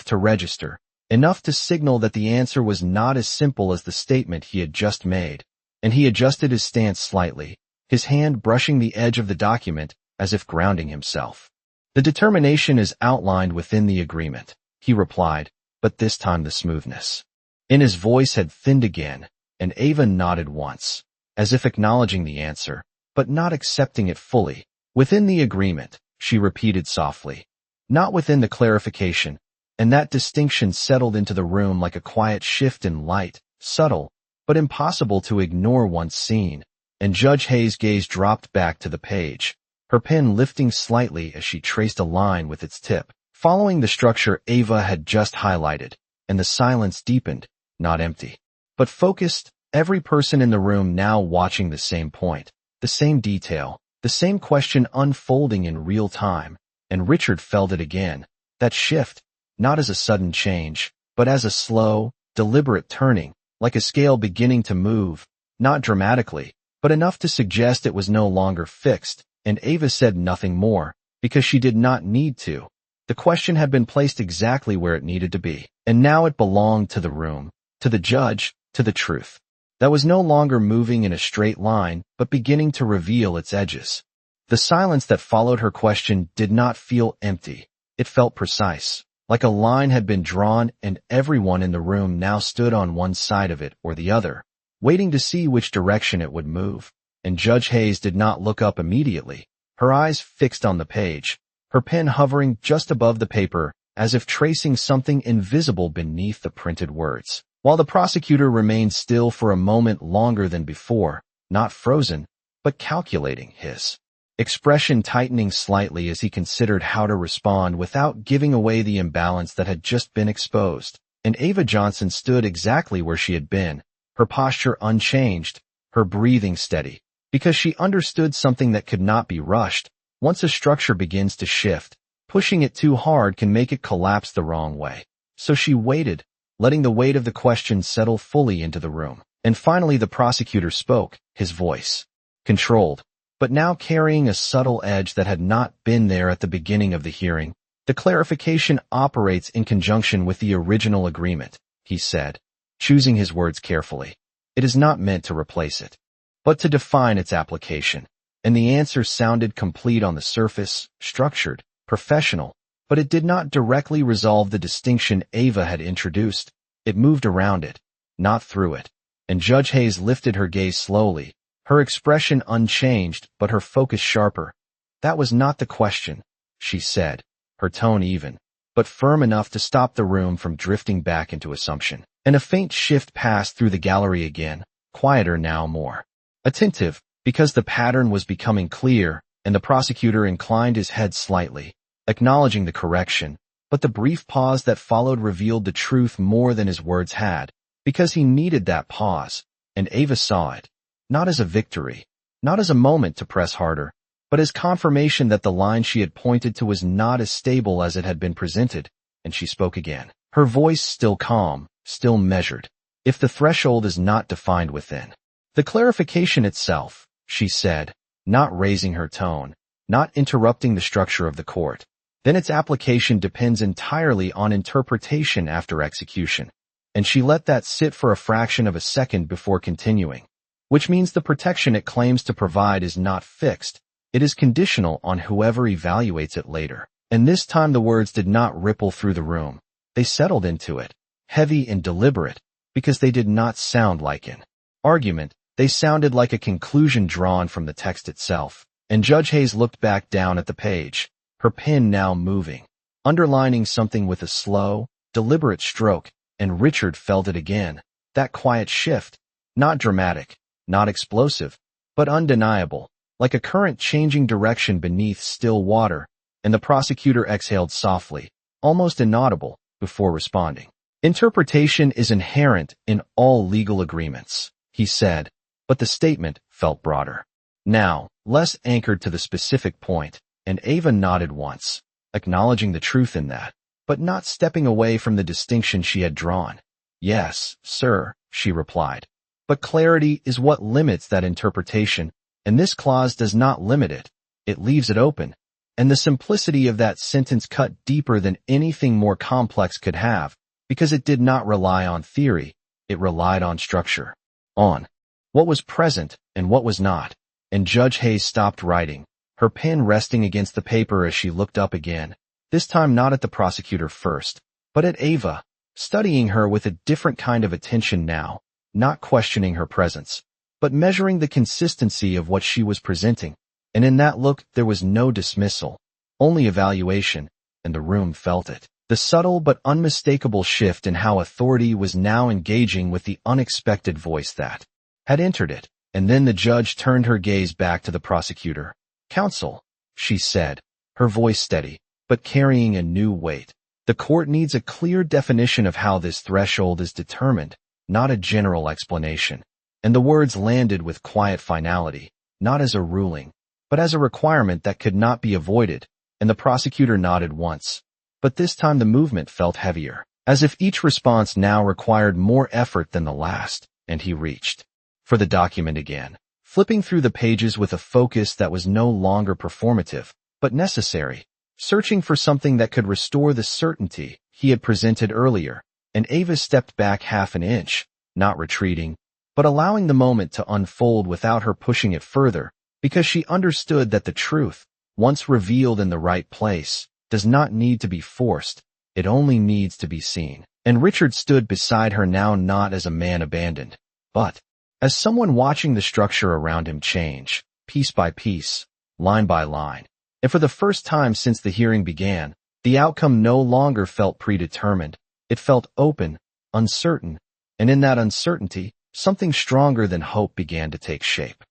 to register, enough to signal that the answer was not as simple as the statement he had just made, and he adjusted his stance slightly, his hand brushing the edge of the document as if grounding himself. The determination is outlined within the agreement, he replied, but this time the smoothness in his voice had thinned again, and Ava nodded once, as if acknowledging the answer, but not accepting it fully. Within the agreement, she repeated softly. Not within the clarification, and that distinction settled into the room like a quiet shift in light, subtle, but impossible to ignore once seen, and Judge Hayes' gaze dropped back to the page, her pen lifting slightly as she traced a line with its tip, following the structure Ava had just highlighted, and the silence deepened, not empty, but focused, every person in the room now watching the same point, the same detail, the same question unfolding in real time, and Richard felt it again, that shift, not as a sudden change, but as a slow, deliberate turning, like a scale beginning to move, not dramatically, but enough to suggest it was no longer fixed, and Ava said nothing more, because she did not need to. The question had been placed exactly where it needed to be, and now it belonged to the room, to the judge, to the truth. That was no longer moving in a straight line, but beginning to reveal its edges. The silence that followed her question did not feel empty. It felt precise, like a line had been drawn and everyone in the room now stood on one side of it or the other, waiting to see which direction it would move. And Judge Hayes did not look up immediately, her eyes fixed on the page, her pen hovering just above the paper as if tracing something invisible beneath the printed words. While the prosecutor remained still for a moment longer than before, not frozen, but calculating, his expression tightening slightly as he considered how to respond without giving away the imbalance that had just been exposed. And Ava Johnson stood exactly where she had been, her posture unchanged, her breathing steady, because she understood something that could not be rushed. Once a structure begins to shift, pushing it too hard can make it collapse the wrong way. So she waited, letting the weight of the question settle fully into the room. And finally the prosecutor spoke, his voice controlled, but now carrying a subtle edge that had not been there at the beginning of the hearing. The clarification operates in conjunction with the original agreement, he said, choosing his words carefully. It is not meant to replace it, but to define its application. And the answer sounded complete on the surface, structured, professional, but it did not directly resolve the distinction Ava had introduced. It moved around it, not through it. And Judge Hayes lifted her gaze slowly, her expression unchanged but her focus sharper. That was not the question, she said, her tone even, but firm enough to stop the room from drifting back into assumption. And a faint shift passed through the gallery again, quieter now, more attentive, because the pattern was becoming clear, and the prosecutor inclined his head slightly, acknowledging the correction, but the brief pause that followed revealed the truth more than his words had, because he needed that pause, and Ava saw it, not as a victory, not as a moment to press harder, but as confirmation that the line she had pointed to was not as stable as it had been presented, and she spoke again, her voice still calm, still measured. If the threshold is not defined within the clarification itself, she said, not raising her tone, not interrupting the structure of the court, then its application depends entirely on interpretation after execution. And she let that sit for a fraction of a second before continuing. Which means the protection it claims to provide is not fixed, it is conditional on whoever evaluates it later. And this time the words did not ripple through the room. They settled into it, heavy and deliberate, because they did not sound like an argument. They sounded like a conclusion drawn from the text itself. And Judge Hayes looked back down at the page, her pen now moving, underlining something with a slow, deliberate stroke, and Richard felt it again, that quiet shift, not dramatic, not explosive, but undeniable, like a current changing direction beneath still water, and the prosecutor exhaled softly, almost inaudible, before responding. Interpretation is inherent in all legal agreements, he said, but the statement felt broader. Now, less anchored to the specific point, and Ava nodded once, acknowledging the truth in that, but not stepping away from the distinction she had drawn. Yes, sir, she replied. But clarity is what limits that interpretation, and this clause does not limit it. It leaves it open. And the simplicity of that sentence cut deeper than anything more complex could have, because it did not rely on theory, it relied on structure. On what was present and what was not. And Judge Hayes stopped writing, her pen resting against the paper as she looked up again, this time not at the prosecutor first, but at Ava, studying her with a different kind of attention now, not questioning her presence, but measuring the consistency of what she was presenting. And in that look there was no dismissal, only evaluation, and the room felt it. The subtle but unmistakable shift in how authority was now engaging with the unexpected voice that had entered it. And then the judge turned her gaze back to the prosecutor. Counsel, she said, her voice steady, but carrying a new weight. The court needs a clear definition of how this threshold is determined, not a general explanation. And the words landed with quiet finality, not as a ruling, but as a requirement that could not be avoided, and the prosecutor nodded once. But this time the movement felt heavier, as if each response now required more effort than the last, and he reached for the document again, flipping through the pages with a focus that was no longer performative, but necessary, searching for something that could restore the certainty he had presented earlier. And Ava stepped back half an inch, not retreating, but allowing the moment to unfold without her pushing it further, because she understood that the truth, once revealed in the right place, does not need to be forced, it only needs to be seen. And Richard stood beside her now, not as a man abandoned, but as someone watching the structure around him change, piece by piece, line by line. And for the first time since the hearing began, the outcome no longer felt predetermined. It felt open, uncertain, and in that uncertainty, something stronger than hope began to take shape.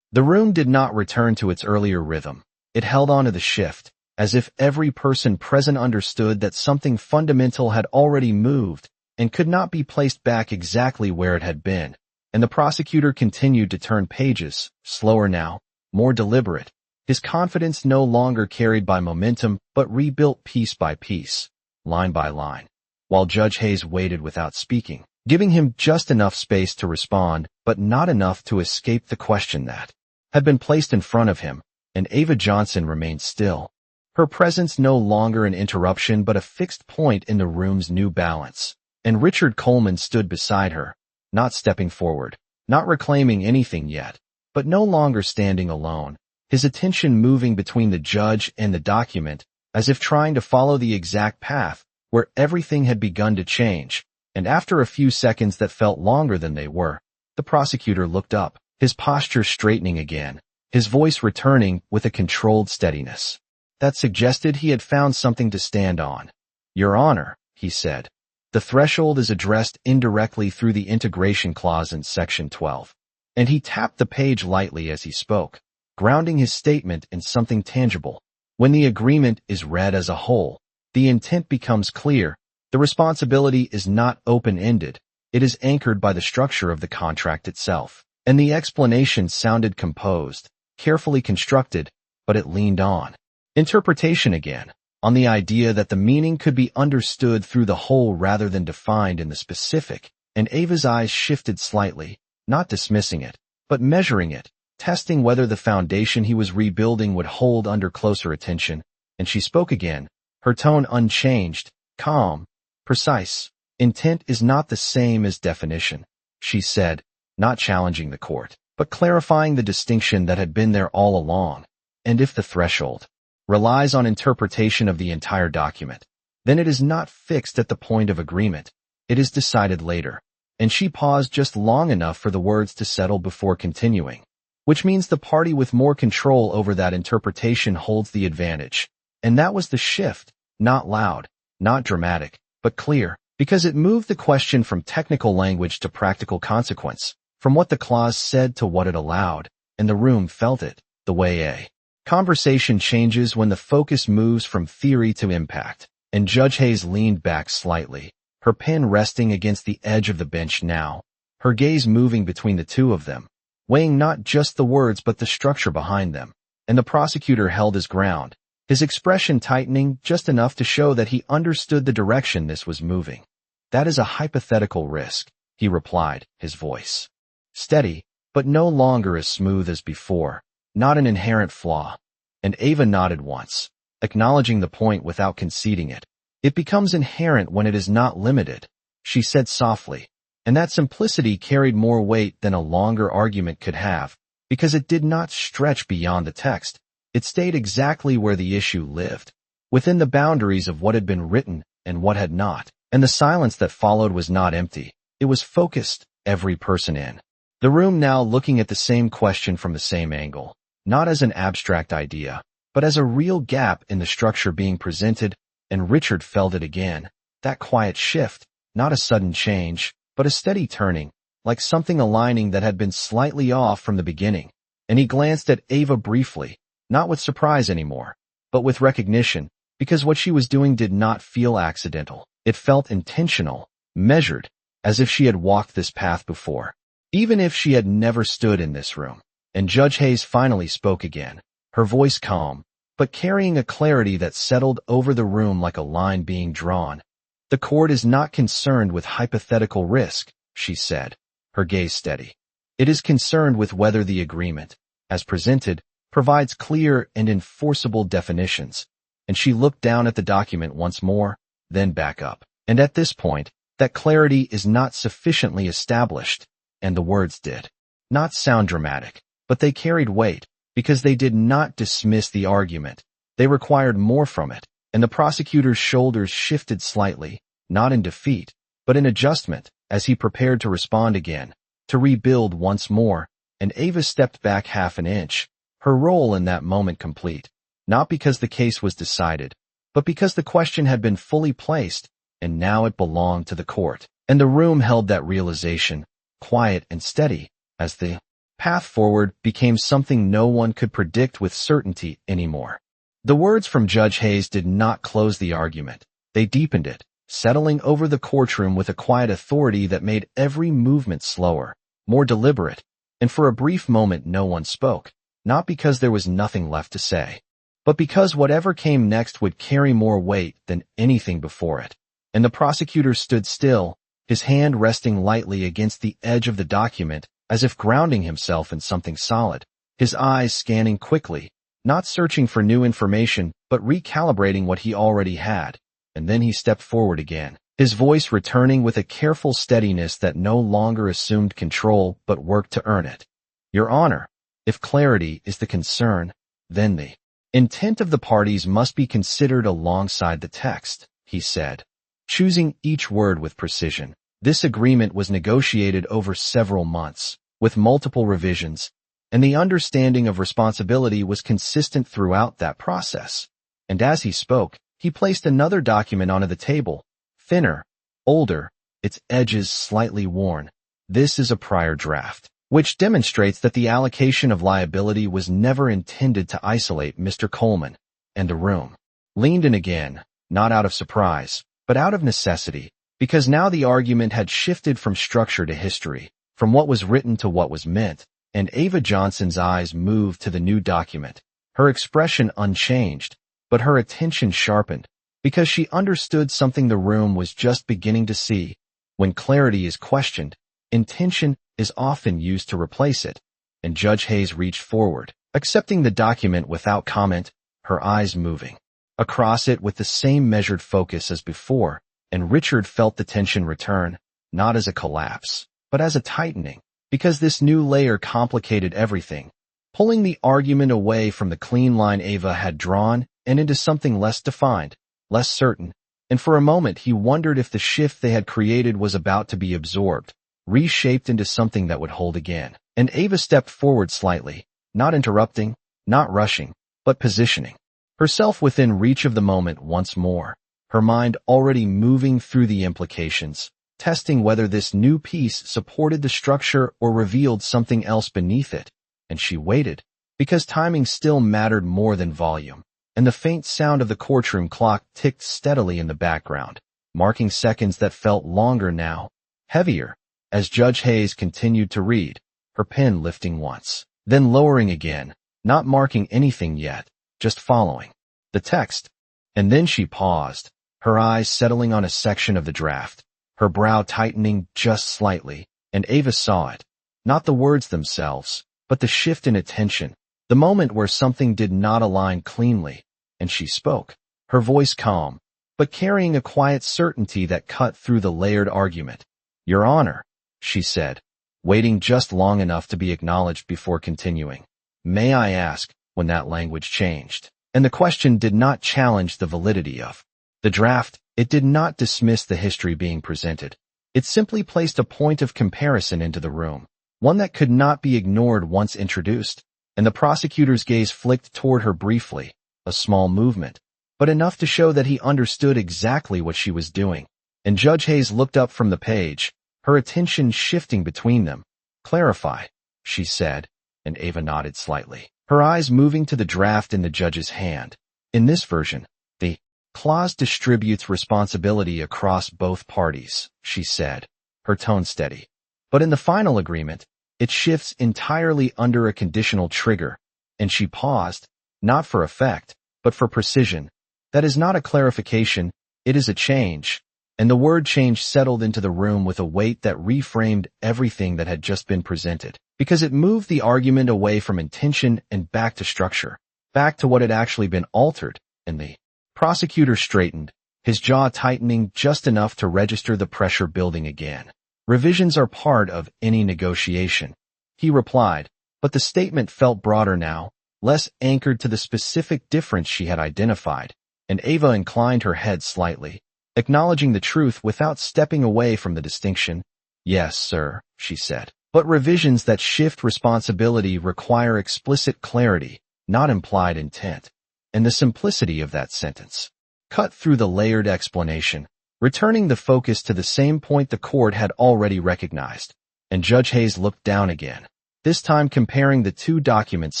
The room did not return to its earlier rhythm. It held on to the shift, as if every person present understood that something fundamental had already moved and could not be placed back exactly where it had been. And the prosecutor continued to turn pages, slower now, more deliberate, his confidence no longer carried by momentum but rebuilt piece by piece, line by line, while Judge Hayes waited without speaking, giving him just enough space to respond but not enough to escape the question that had been placed in front of him. And Ava Johnson remained still, her presence no longer an interruption but a fixed point in the room's new balance. And Richard Coleman stood beside her, not stepping forward, not reclaiming anything yet, but no longer standing alone, his attention moving between the judge and the document, as if trying to follow the exact path where everything had begun to change. And after a few seconds that felt longer than they were, the prosecutor looked up, his posture straightening again, his voice returning with a controlled steadiness that suggested he had found something to stand on. Your Honor, he said. The threshold is addressed indirectly through the integration clause in Section 12. And he tapped the page lightly as he spoke, grounding his statement in something tangible. When the agreement is read as a whole, the intent becomes clear. The responsibility is not open-ended. It is anchored by the structure of the contract itself. And the explanation sounded composed, carefully constructed, but it leaned on interpretation again, on the idea that the meaning could be understood through the whole rather than defined in the specific. And Ava's eyes shifted slightly, not dismissing it, but measuring it, testing whether the foundation he was rebuilding would hold under closer attention. And she spoke again, her tone unchanged, calm, precise. Intent is not the same as definition, she said, not challenging the court, but clarifying the distinction that had been there all along. And if the threshold relies on interpretation of the entire document, then it is not fixed at the point of agreement. It is decided later. And she paused just long enough for the words to settle before continuing, which means the party with more control over that interpretation holds the advantage. And that was the shift, not loud, not dramatic, but clear, because it moved the question from technical language to practical consequence, from what the clause said to what it allowed, and the room felt it, the way a conversation changes when the focus moves from theory to impact. and Judge Hayes leaned back slightly, her pen resting against the edge of the bench now, her gaze moving between the two of them, weighing not just the words but the structure behind them. And the prosecutor held his ground, his expression tightening just enough to show that he understood the direction this was moving. "That is a hypothetical risk," he replied, his voice steady, but no longer as smooth as before, "not an inherent flaw." And Ava nodded once, acknowledging the point without conceding it. "It becomes inherent when it is not limited," she said softly, and that simplicity carried more weight than a longer argument could have, because it did not stretch beyond the text. It stayed exactly where the issue lived, within the boundaries of what had been written and what had not. And the silence that followed was not empty. It was focused, every person in the room now looking at the same question from the same angle, not as an abstract idea, but as a real gap in the structure being presented. And Richard felt it again, that quiet shift, not a sudden change, but a steady turning, like something aligning that had been slightly off from the beginning. And he glanced at Ava briefly, not with surprise anymore, but with recognition, because what she was doing did not feel accidental. It felt intentional, measured, as if she had walked this path before, even if she had never stood in this room. And Judge Hayes finally spoke again, her voice calm, but carrying a clarity that settled over the room like a line being drawn. "The court is not concerned with hypothetical risk," she said, her gaze steady. "It is concerned with whether the agreement, as presented, provides clear and enforceable definitions." And she looked down at the document once more, then back up. "And at this point, that clarity is not sufficiently established," and the words did not sound dramatic, but they carried weight, because they did not dismiss the argument. They required more from it, and the prosecutor's shoulders shifted slightly, not in defeat, but in adjustment, as he prepared to respond again, to rebuild once more. And Ava stepped back half an inch, her role in that moment complete, not because the case was decided, but because the question had been fully placed, and now it belonged to the court. And the room held that realization, quiet and steady, as the path forward became something no one could predict with certainty anymore. The words from Judge Hayes did not close the argument. They deepened it, settling over the courtroom with a quiet authority that made every movement slower, more deliberate. And for a brief moment no one spoke, not because there was nothing left to say, but because whatever came next would carry more weight than anything before it. And the prosecutor stood still, his hand resting lightly against the edge of the document, as if grounding himself in something solid, his eyes scanning quickly, not searching for new information, but recalibrating what he already had. And then he stepped forward again, his voice returning with a careful steadiness that no longer assumed control but worked to earn it. "Your Honor, if clarity is the concern, then the intent of the parties must be considered alongside the text," he said, choosing each word with precision. "This agreement was negotiated over several months, with multiple revisions, and the understanding of responsibility was consistent throughout that process." And as he spoke, he placed another document onto the table, thinner, older, its edges slightly worn. "This is a prior draft, which demonstrates that the allocation of liability was never intended to isolate Mr. Coleman." And the room leaned in again, not out of surprise, but out of necessity, because now the argument had shifted from structure to history, from what was written to what was meant. And Ava Johnson's eyes moved to the new document, her expression unchanged, but her attention sharpened, because she understood something the room was just beginning to see. When clarity is questioned, intention is often used to replace it. And Judge Hayes reached forward, accepting the document without comment, her eyes moving across it with the same measured focus as before. And Richard felt the tension return, not as a collapse, but as a tightening, because this new layer complicated everything, pulling the argument away from the clean line Ava had drawn and into something less defined, less certain. And for a moment he wondered if the shift they had created was about to be absorbed, reshaped into something that would hold again. And Ava stepped forward slightly, not interrupting, not rushing, but positioning herself within reach of the moment once more, her mind already moving through the implications, testing whether this new piece supported the structure or revealed something else beneath it. And she waited, because timing still mattered more than volume. and the faint sound of the courtroom clock ticked steadily in the background, marking seconds that felt longer now, heavier, as Judge Hayes continued to read, her pen lifting once, then lowering again, not marking anything yet, just following the text. And then she paused, her eyes settling on a section of the draft, her brow tightening just slightly, and Ava saw it. Not the words themselves, but the shift in attention, the moment where something did not align cleanly, and she spoke, her voice calm, but carrying a quiet certainty that cut through the layered argument. "Your Honor," she said, waiting just long enough to be acknowledged before continuing. "May I ask when that language changed?" And the question did not challenge the validity of the draft. It did not dismiss the history being presented. It simply placed a point of comparison into the room, one that could not be ignored once introduced, and the prosecutor's gaze flicked toward her briefly, a small movement, but enough to show that he understood exactly what she was doing. And Judge Hayes looked up from the page, her attention shifting between them. "Clarify," she said, and Ava nodded slightly, her eyes moving to the draft in the judge's hand. "In this version, the clause distributes responsibility across both parties," she said, her tone steady. "But in the final agreement, it shifts entirely under a conditional trigger," and she paused, not for effect, but for precision. "That is not a clarification, it is a change." And the word change settled into the room with a weight that reframed everything that had just been presented, because it moved the argument away from intention and back to structure, back to what had actually been altered. And the prosecutor straightened, his jaw tightening just enough to register the pressure building again. "Revisions are part of any negotiation," he replied, but the statement felt broader now, less anchored to the specific difference she had identified, and Ava inclined her head slightly, acknowledging the truth without stepping away from the distinction. "Yes, sir," she said, "but revisions that shift responsibility require explicit clarity, not implied intent." And the simplicity of that sentence cut through the layered explanation, returning the focus to the same point the court had already recognized. And Judge Hayes looked down again, this time comparing the two documents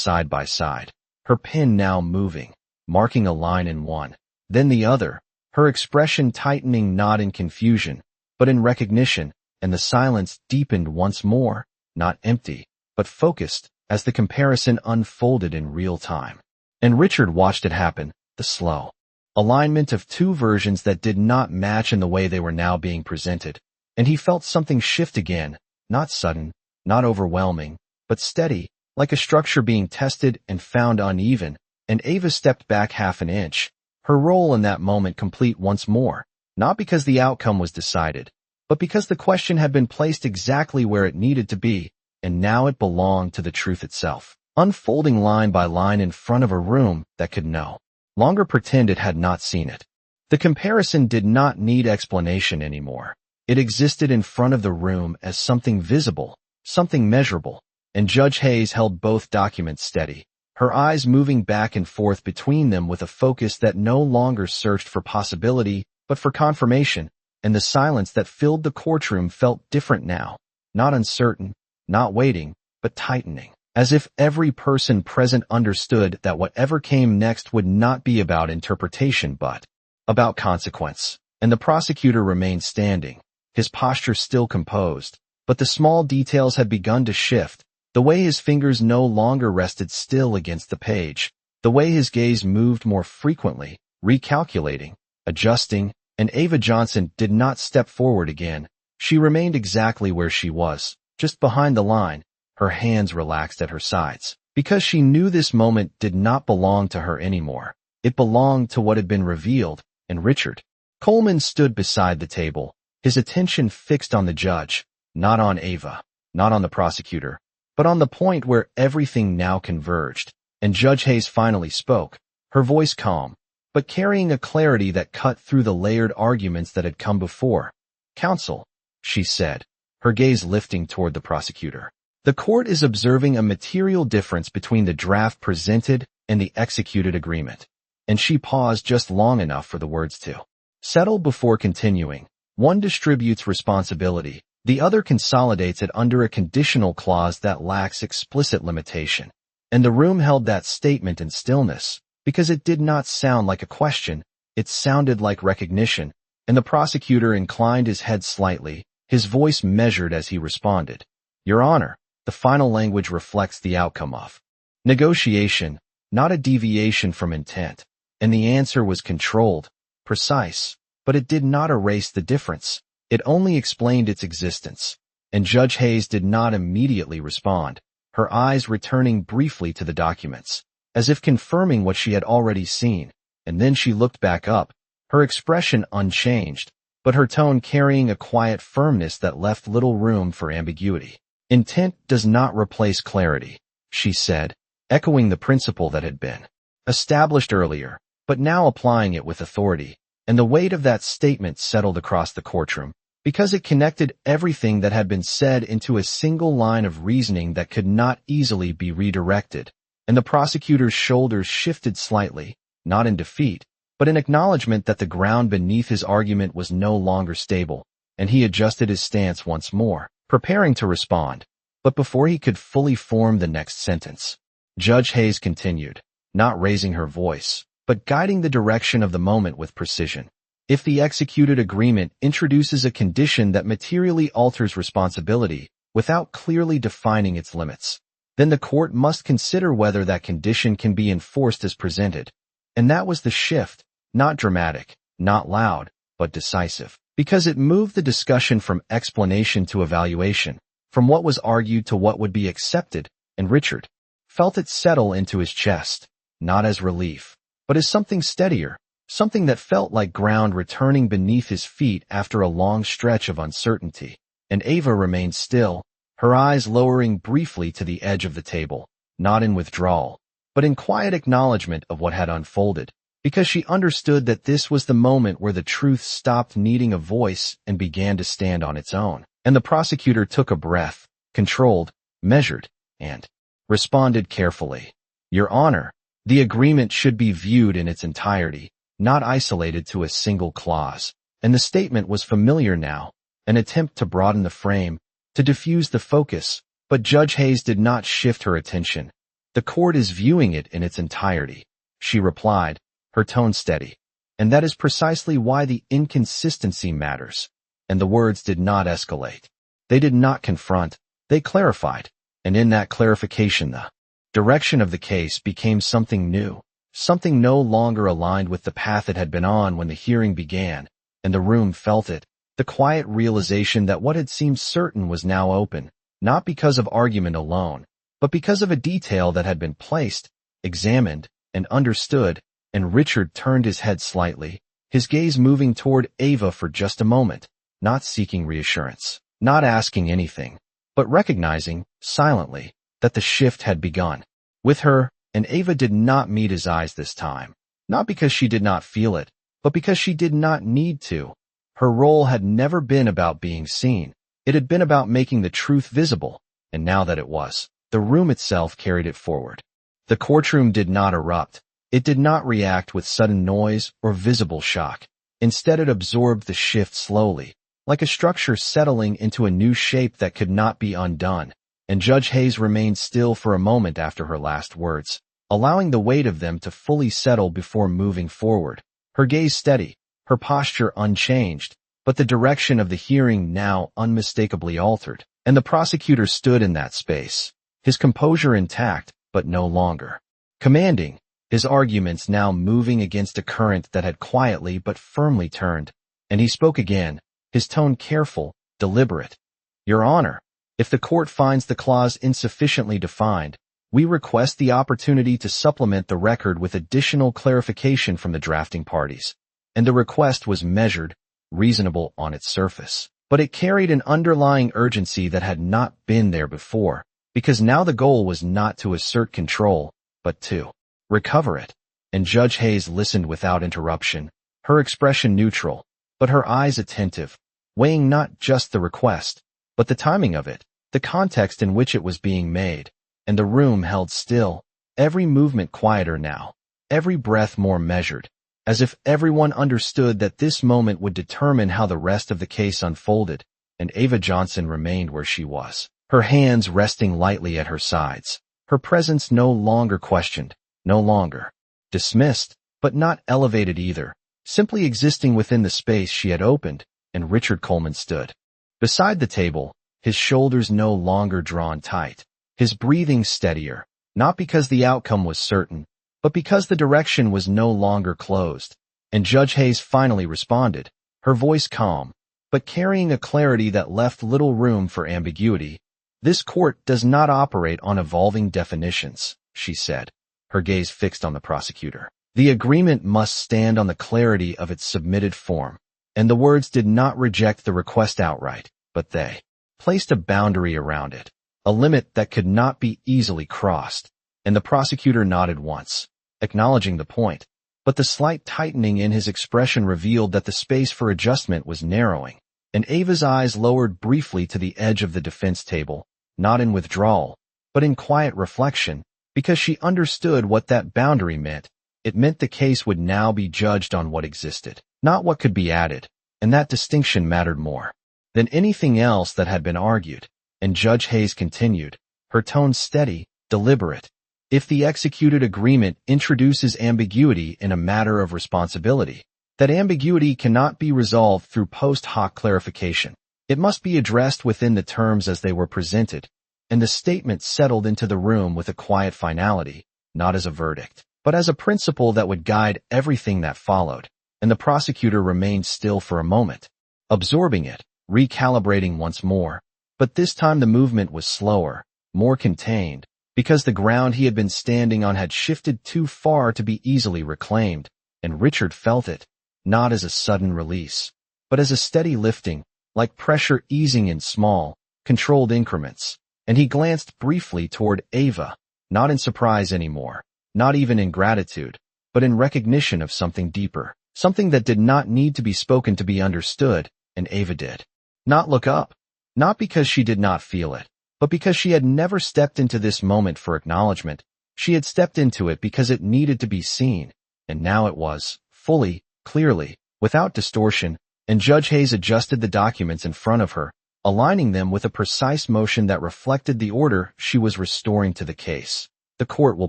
side by side, her pen now moving, marking a line in one, then the other, her expression tightening not in confusion, but in recognition, and the silence deepened once more, not empty, but focused, as the comparison unfolded in real time. And Richard watched it happen, the slow alignment of two versions that did not match in the way they were now being presented, and he felt something shift again, not sudden, not overwhelming, but steady, like a structure being tested and found uneven, and Ava stepped back half an inch, her role in that moment complete once more, not because the outcome was decided, but because the question had been placed exactly where it needed to be, and now it belonged to the truth itself, unfolding line by line in front of a room that could no longer pretend it had not seen it. The comparison did not need explanation anymore. It existed in front of the room as something visible, something measurable, and Judge Hayes held both documents steady, her eyes moving back and forth between them with a focus that no longer searched for possibility, but for confirmation, and the silence that filled the courtroom felt different now, not uncertain, not waiting, but tightening, as if every person present understood that whatever came next would not be about interpretation but about consequence. And the prosecutor remained standing, his posture still composed, but the small details had begun to shift, the way his fingers no longer rested still against the page, the way his gaze moved more frequently, recalculating, adjusting, and Ava Johnson did not step forward again. She remained exactly where she was, just behind the line, her hands relaxed at her sides, because she knew this moment did not belong to her anymore. It belonged to what had been revealed, and Richard Coleman stood beside the table, his attention fixed on the judge, not on Ava, not on the prosecutor, but on the point where everything now converged. And Judge Hayes finally spoke, her voice calm, but carrying a clarity that cut through the layered arguments that had come before. "Counsel," she said, her gaze lifting toward the prosecutor. "The court is observing a material difference between the draft presented and the executed agreement." And she paused just long enough for the words to settle before continuing. "One distributes responsibility, the other consolidates it under a conditional clause that lacks explicit limitation." And the room held that statement in stillness, because it did not sound like a question, it sounded like recognition, and the prosecutor inclined his head slightly, his voice measured as he responded. Your Honor, the final language reflects the outcome of negotiation, not a deviation from intent, and the answer was controlled, precise, but it did not erase the difference. It only explained its existence, and Judge Hayes did not immediately respond, her eyes returning briefly to the documents, as if confirming what she had already seen, and then she looked back up, her expression unchanged, but her tone carrying a quiet firmness that left little room for ambiguity. Intent does not replace clarity, she said, echoing the principle that had been established earlier, but now applying it with authority, and the weight of that statement settled across the courtroom, because it connected everything that had been said into a single line of reasoning that could not easily be redirected, and the prosecutor's shoulders shifted slightly, not in defeat, but in acknowledgement that the ground beneath his argument was no longer stable, and he adjusted his stance once more, preparing to respond. But before he could fully form the next sentence, Judge Hayes continued, not raising her voice, but guiding the direction of the moment with precision. If the executed agreement introduces a condition that materially alters responsibility without clearly defining its limits, then the court must consider whether that condition can be enforced as presented. And that was the shift, not dramatic, not loud, but decisive, because it moved the discussion from explanation to evaluation, from what was argued to what would be accepted, and Richard felt it settle into his chest, not as relief, but as something steadier, something that felt like ground returning beneath his feet after a long stretch of uncertainty. And Ava remained still, her eyes lowering briefly to the edge of the table, not in withdrawal, but in quiet acknowledgement of what had unfolded, because she understood that this was the moment where the truth stopped needing a voice and began to stand on its own. And the prosecutor took a breath, controlled, measured, and responded carefully. Your Honor, the agreement should be viewed in its entirety, not isolated to a single clause. And the statement was familiar now, an attempt to broaden the frame, to diffuse the focus, but Judge Hayes did not shift her attention. The court is viewing it in its entirety, she replied, her tone steady. And that is precisely why the inconsistency matters. And the words did not escalate. They did not confront, they clarified, and in that clarification the direction of the case became something new, something no longer aligned with the path it had been on when the hearing began, and the room felt it, the quiet realization that what had seemed certain was now open, not because of argument alone, but because of a detail that had been placed, examined, and understood. And Richard turned his head slightly, his gaze moving toward Ava for just a moment, not seeking reassurance, not asking anything, but recognizing, silently, that the shift had begun. With her, and Ava did not meet his eyes this time, not because she did not feel it, but because she did not need to. Her role had never been about being seen, it had been about making the truth visible, and now that it was, the room itself carried it forward. The courtroom did not erupt. It did not react with sudden noise or visible shock. Instead, it absorbed the shift slowly, like a structure settling into a new shape that could not be undone. And Judge Hayes remained still for a moment after her last words, allowing the weight of them to fully settle before moving forward, her gaze steady, her posture unchanged, but the direction of the hearing now unmistakably altered. And the prosecutor stood in that space, his composure intact, but no longer commanding, his arguments now moving against a current that had quietly but firmly turned. And he spoke again, his tone careful, deliberate. Your Honor, if the court finds the clause insufficiently defined, we request the opportunity to supplement the record with additional clarification from the drafting parties. And the request was measured, reasonable on its surface, but it carried an underlying urgency that had not been there before, because now the goal was not to assert control, but to recover it. And Judge Hayes listened without interruption, her expression neutral, but her eyes attentive, weighing not just the request, but the timing of it, the context in which it was being made. And the room held still, every movement quieter now, every breath more measured, as if everyone understood that this moment would determine how the rest of the case unfolded. And Ava Johnson remained where she was, her hands resting lightly at her sides, her presence no longer questioned, no longer dismissed, but not elevated either, simply existing within the space she had opened, and Richard Coleman stood. Beside the table, his shoulders no longer drawn tight, his breathing steadier, not because the outcome was certain, but because the direction was no longer closed. And Judge Hayes finally responded, her voice calm, but carrying a clarity that left little room for ambiguity. "This court does not operate on evolving definitions," she said, her gaze fixed on the prosecutor. "The agreement must stand on the clarity of its submitted form." And the words did not reject the request outright, but they placed a boundary around it, a limit that could not be easily crossed. And the prosecutor nodded once, acknowledging the point, but the slight tightening in his expression revealed that the space for adjustment was narrowing. And Ava's eyes lowered briefly to the edge of the defense table, not in withdrawal, but in quiet reflection, because she understood what that boundary meant. It meant the case would now be judged on what existed, not what could be added, and that distinction mattered more than anything else that had been argued. And Judge Hayes continued, her tone steady, deliberate. "If the executed agreement introduces ambiguity in a matter of responsibility, that ambiguity cannot be resolved through post hoc clarification. It must be addressed within the terms as they were presented." And the statement settled into the room with a quiet finality, not as a verdict, but as a principle that would guide everything that followed. And the prosecutor remained still for a moment, absorbing it, recalibrating once more. But this time the movement was slower, more contained, because the ground he had been standing on had shifted too far to be easily reclaimed, and Richard felt it, not as a sudden release, but as a steady lifting, like pressure easing in small, controlled increments. And he glanced briefly toward Ava, not in surprise anymore, not even in gratitude, but in recognition of something deeper, something that did not need to be spoken to be understood, and Ava did not look up, not because she did not feel it, but because she had never stepped into this moment for acknowledgement. She had stepped into it because it needed to be seen, and now it was, fully, clearly, without distortion. And Judge Hayes adjusted the documents in front of her, aligning them with a precise motion that reflected the order she was restoring to the case. "The court will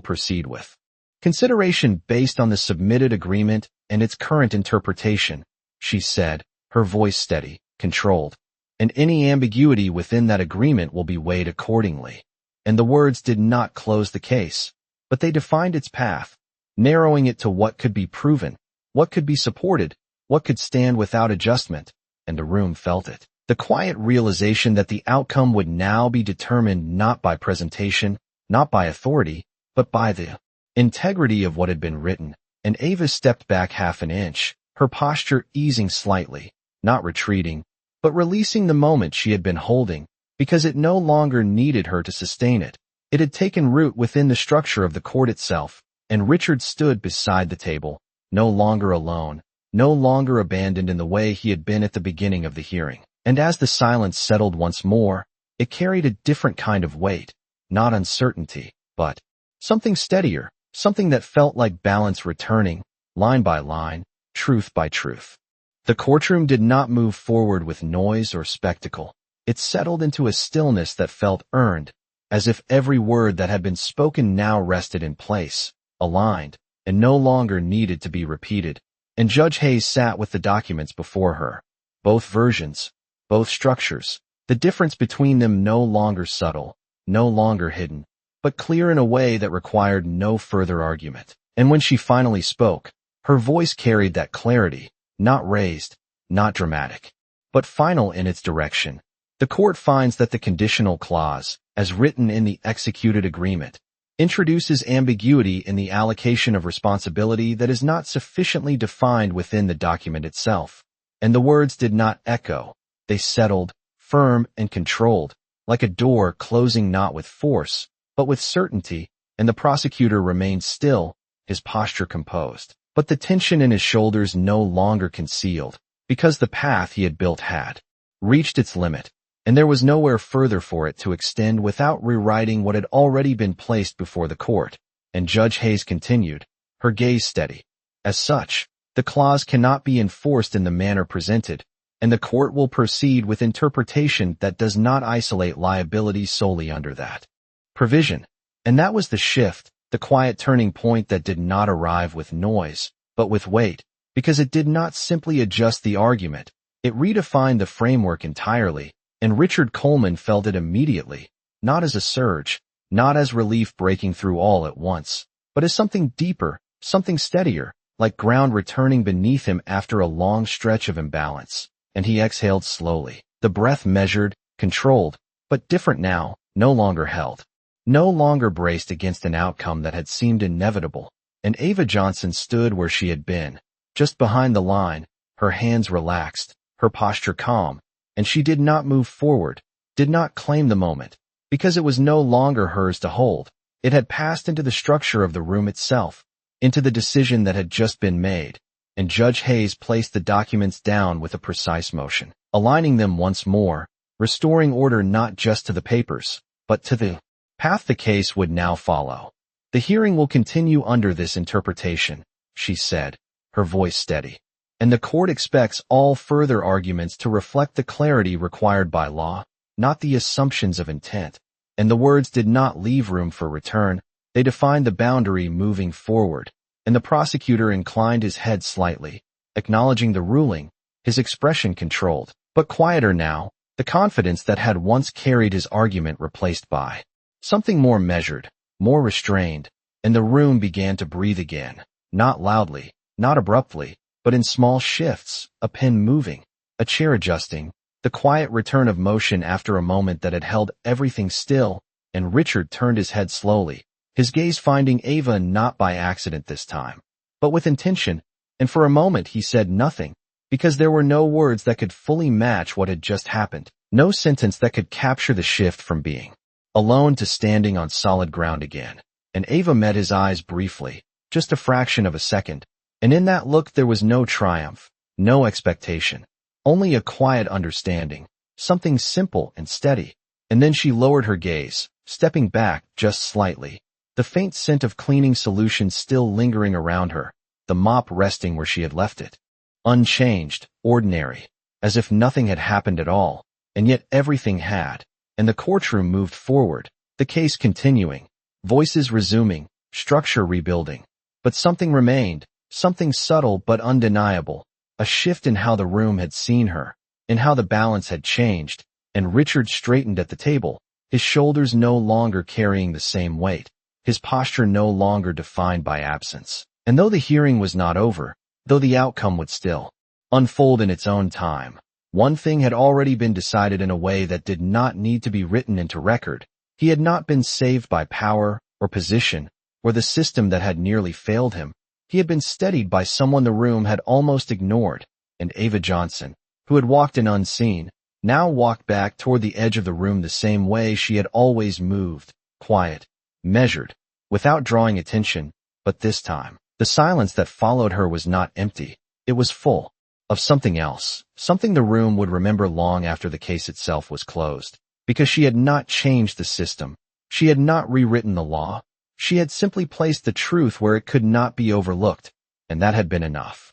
proceed with consideration based on the submitted agreement and its current interpretation," she said, her voice steady, controlled. "And any ambiguity within that agreement will be weighed accordingly." And the words did not close the case, but they defined its path, narrowing it to what could be proven, what could be supported, what could stand without adjustment. And the room felt it. The quiet realization that the outcome would now be determined not by presentation, not by authority, but by the integrity of what had been written. And Ava stepped back half an inch, her posture easing slightly, not retreating, but releasing the moment she had been holding, because it no longer needed her to sustain it. It had taken root within the structure of the court itself, and Richard stood beside the table, no longer alone, no longer abandoned in the way he had been at the beginning of the hearing. And as the silence settled once more, it carried a different kind of weight, not uncertainty, but something steadier, something that felt like balance returning, line by line, truth by truth. The courtroom did not move forward with noise or spectacle. It settled into a stillness that felt earned, as if every word that had been spoken now rested in place, aligned, and no longer needed to be repeated. And Judge Hayes sat with the documents before her, both versions, both structures, the difference between them no longer subtle, no longer hidden, but clear in a way that required no further argument. And when she finally spoke, her voice carried that clarity, not raised, not dramatic, but final in its direction. "The court finds that the conditional clause, as written in the executed agreement, introduces ambiguity in the allocation of responsibility that is not sufficiently defined within the document itself." And the words did not echo. They settled, firm and controlled, like a door closing not with force, but with certainty. And the prosecutor remained still, his posture composed, but the tension in his shoulders no longer concealed, because the path he had built had reached its limit, and there was nowhere further for it to extend without rewriting what had already been placed before the court. And Judge Hayes continued, her gaze steady. "As such, the clause cannot be enforced in the manner presented, and the court will proceed with interpretation that does not isolate liability solely under that provision." And that was the shift, the quiet turning point that did not arrive with noise, but with weight, because it did not simply adjust the argument, it redefined the framework entirely, and Richard Coleman felt it immediately, not as a surge, not as relief breaking through all at once, but as something deeper, something steadier, like ground returning beneath him after a long stretch of imbalance. And he exhaled slowly, the breath measured, controlled, but different now, no longer held. No longer braced against an outcome that had seemed inevitable, and Ava Johnson stood where she had been, just behind the line, her hands relaxed, her posture calm, and she did not move forward, did not claim the moment, because it was no longer hers to hold. It had passed into the structure of the room itself, into the decision that had just been made, and Judge Hayes placed the documents down with a precise motion, aligning them once more, restoring order not just to the papers, but to the path the case would now follow. The hearing will continue under this interpretation, she said, her voice steady, and the court expects all further arguments to reflect the clarity required by law, not the assumptions of intent. And the words did not leave room for return, they defined the boundary moving forward, and the prosecutor inclined his head slightly, acknowledging the ruling, his expression controlled, but quieter now, the confidence that had once carried his argument replaced by something more measured, more restrained, and the room began to breathe again, not loudly, not abruptly, but in small shifts, a pen moving, a chair adjusting, the quiet return of motion after a moment that had held everything still, and Richard turned his head slowly, his gaze finding Ava not by accident this time, but with intention, and for a moment he said nothing, because there were no words that could fully match what had just happened, no sentence that could capture the shift from being alone to standing on solid ground again. And Ava met his eyes briefly, just a fraction of a second, and in that look there was no triumph, no expectation, only a quiet understanding, something simple and steady. And then she lowered her gaze, stepping back just slightly, the faint scent of cleaning solution still lingering around her, the mop resting where she had left it. Unchanged, ordinary, as if nothing had happened at all, and yet everything had. And the courtroom moved forward, the case continuing, voices resuming, structure rebuilding. But something remained, something subtle but undeniable, a shift in how the room had seen her, in how the balance had changed, and Richard straightened at the table, his shoulders no longer carrying the same weight, his posture no longer defined by absence. And though the hearing was not over, though the outcome would still unfold in its own time, one thing had already been decided in a way that did not need to be written into record. He had not been saved by power or position or the system that had nearly failed him. He had been steadied by someone the room had almost ignored, and Ava Johnson, who had walked in unseen, now walked back toward the edge of the room the same way she had always moved, quiet, measured, without drawing attention. But this time, the silence that followed her was not empty. It was full of something else, something the room would remember long after the case itself was closed. Because she had not changed the system. She had not rewritten the law. She had simply placed the truth where it could not be overlooked, and that had been enough.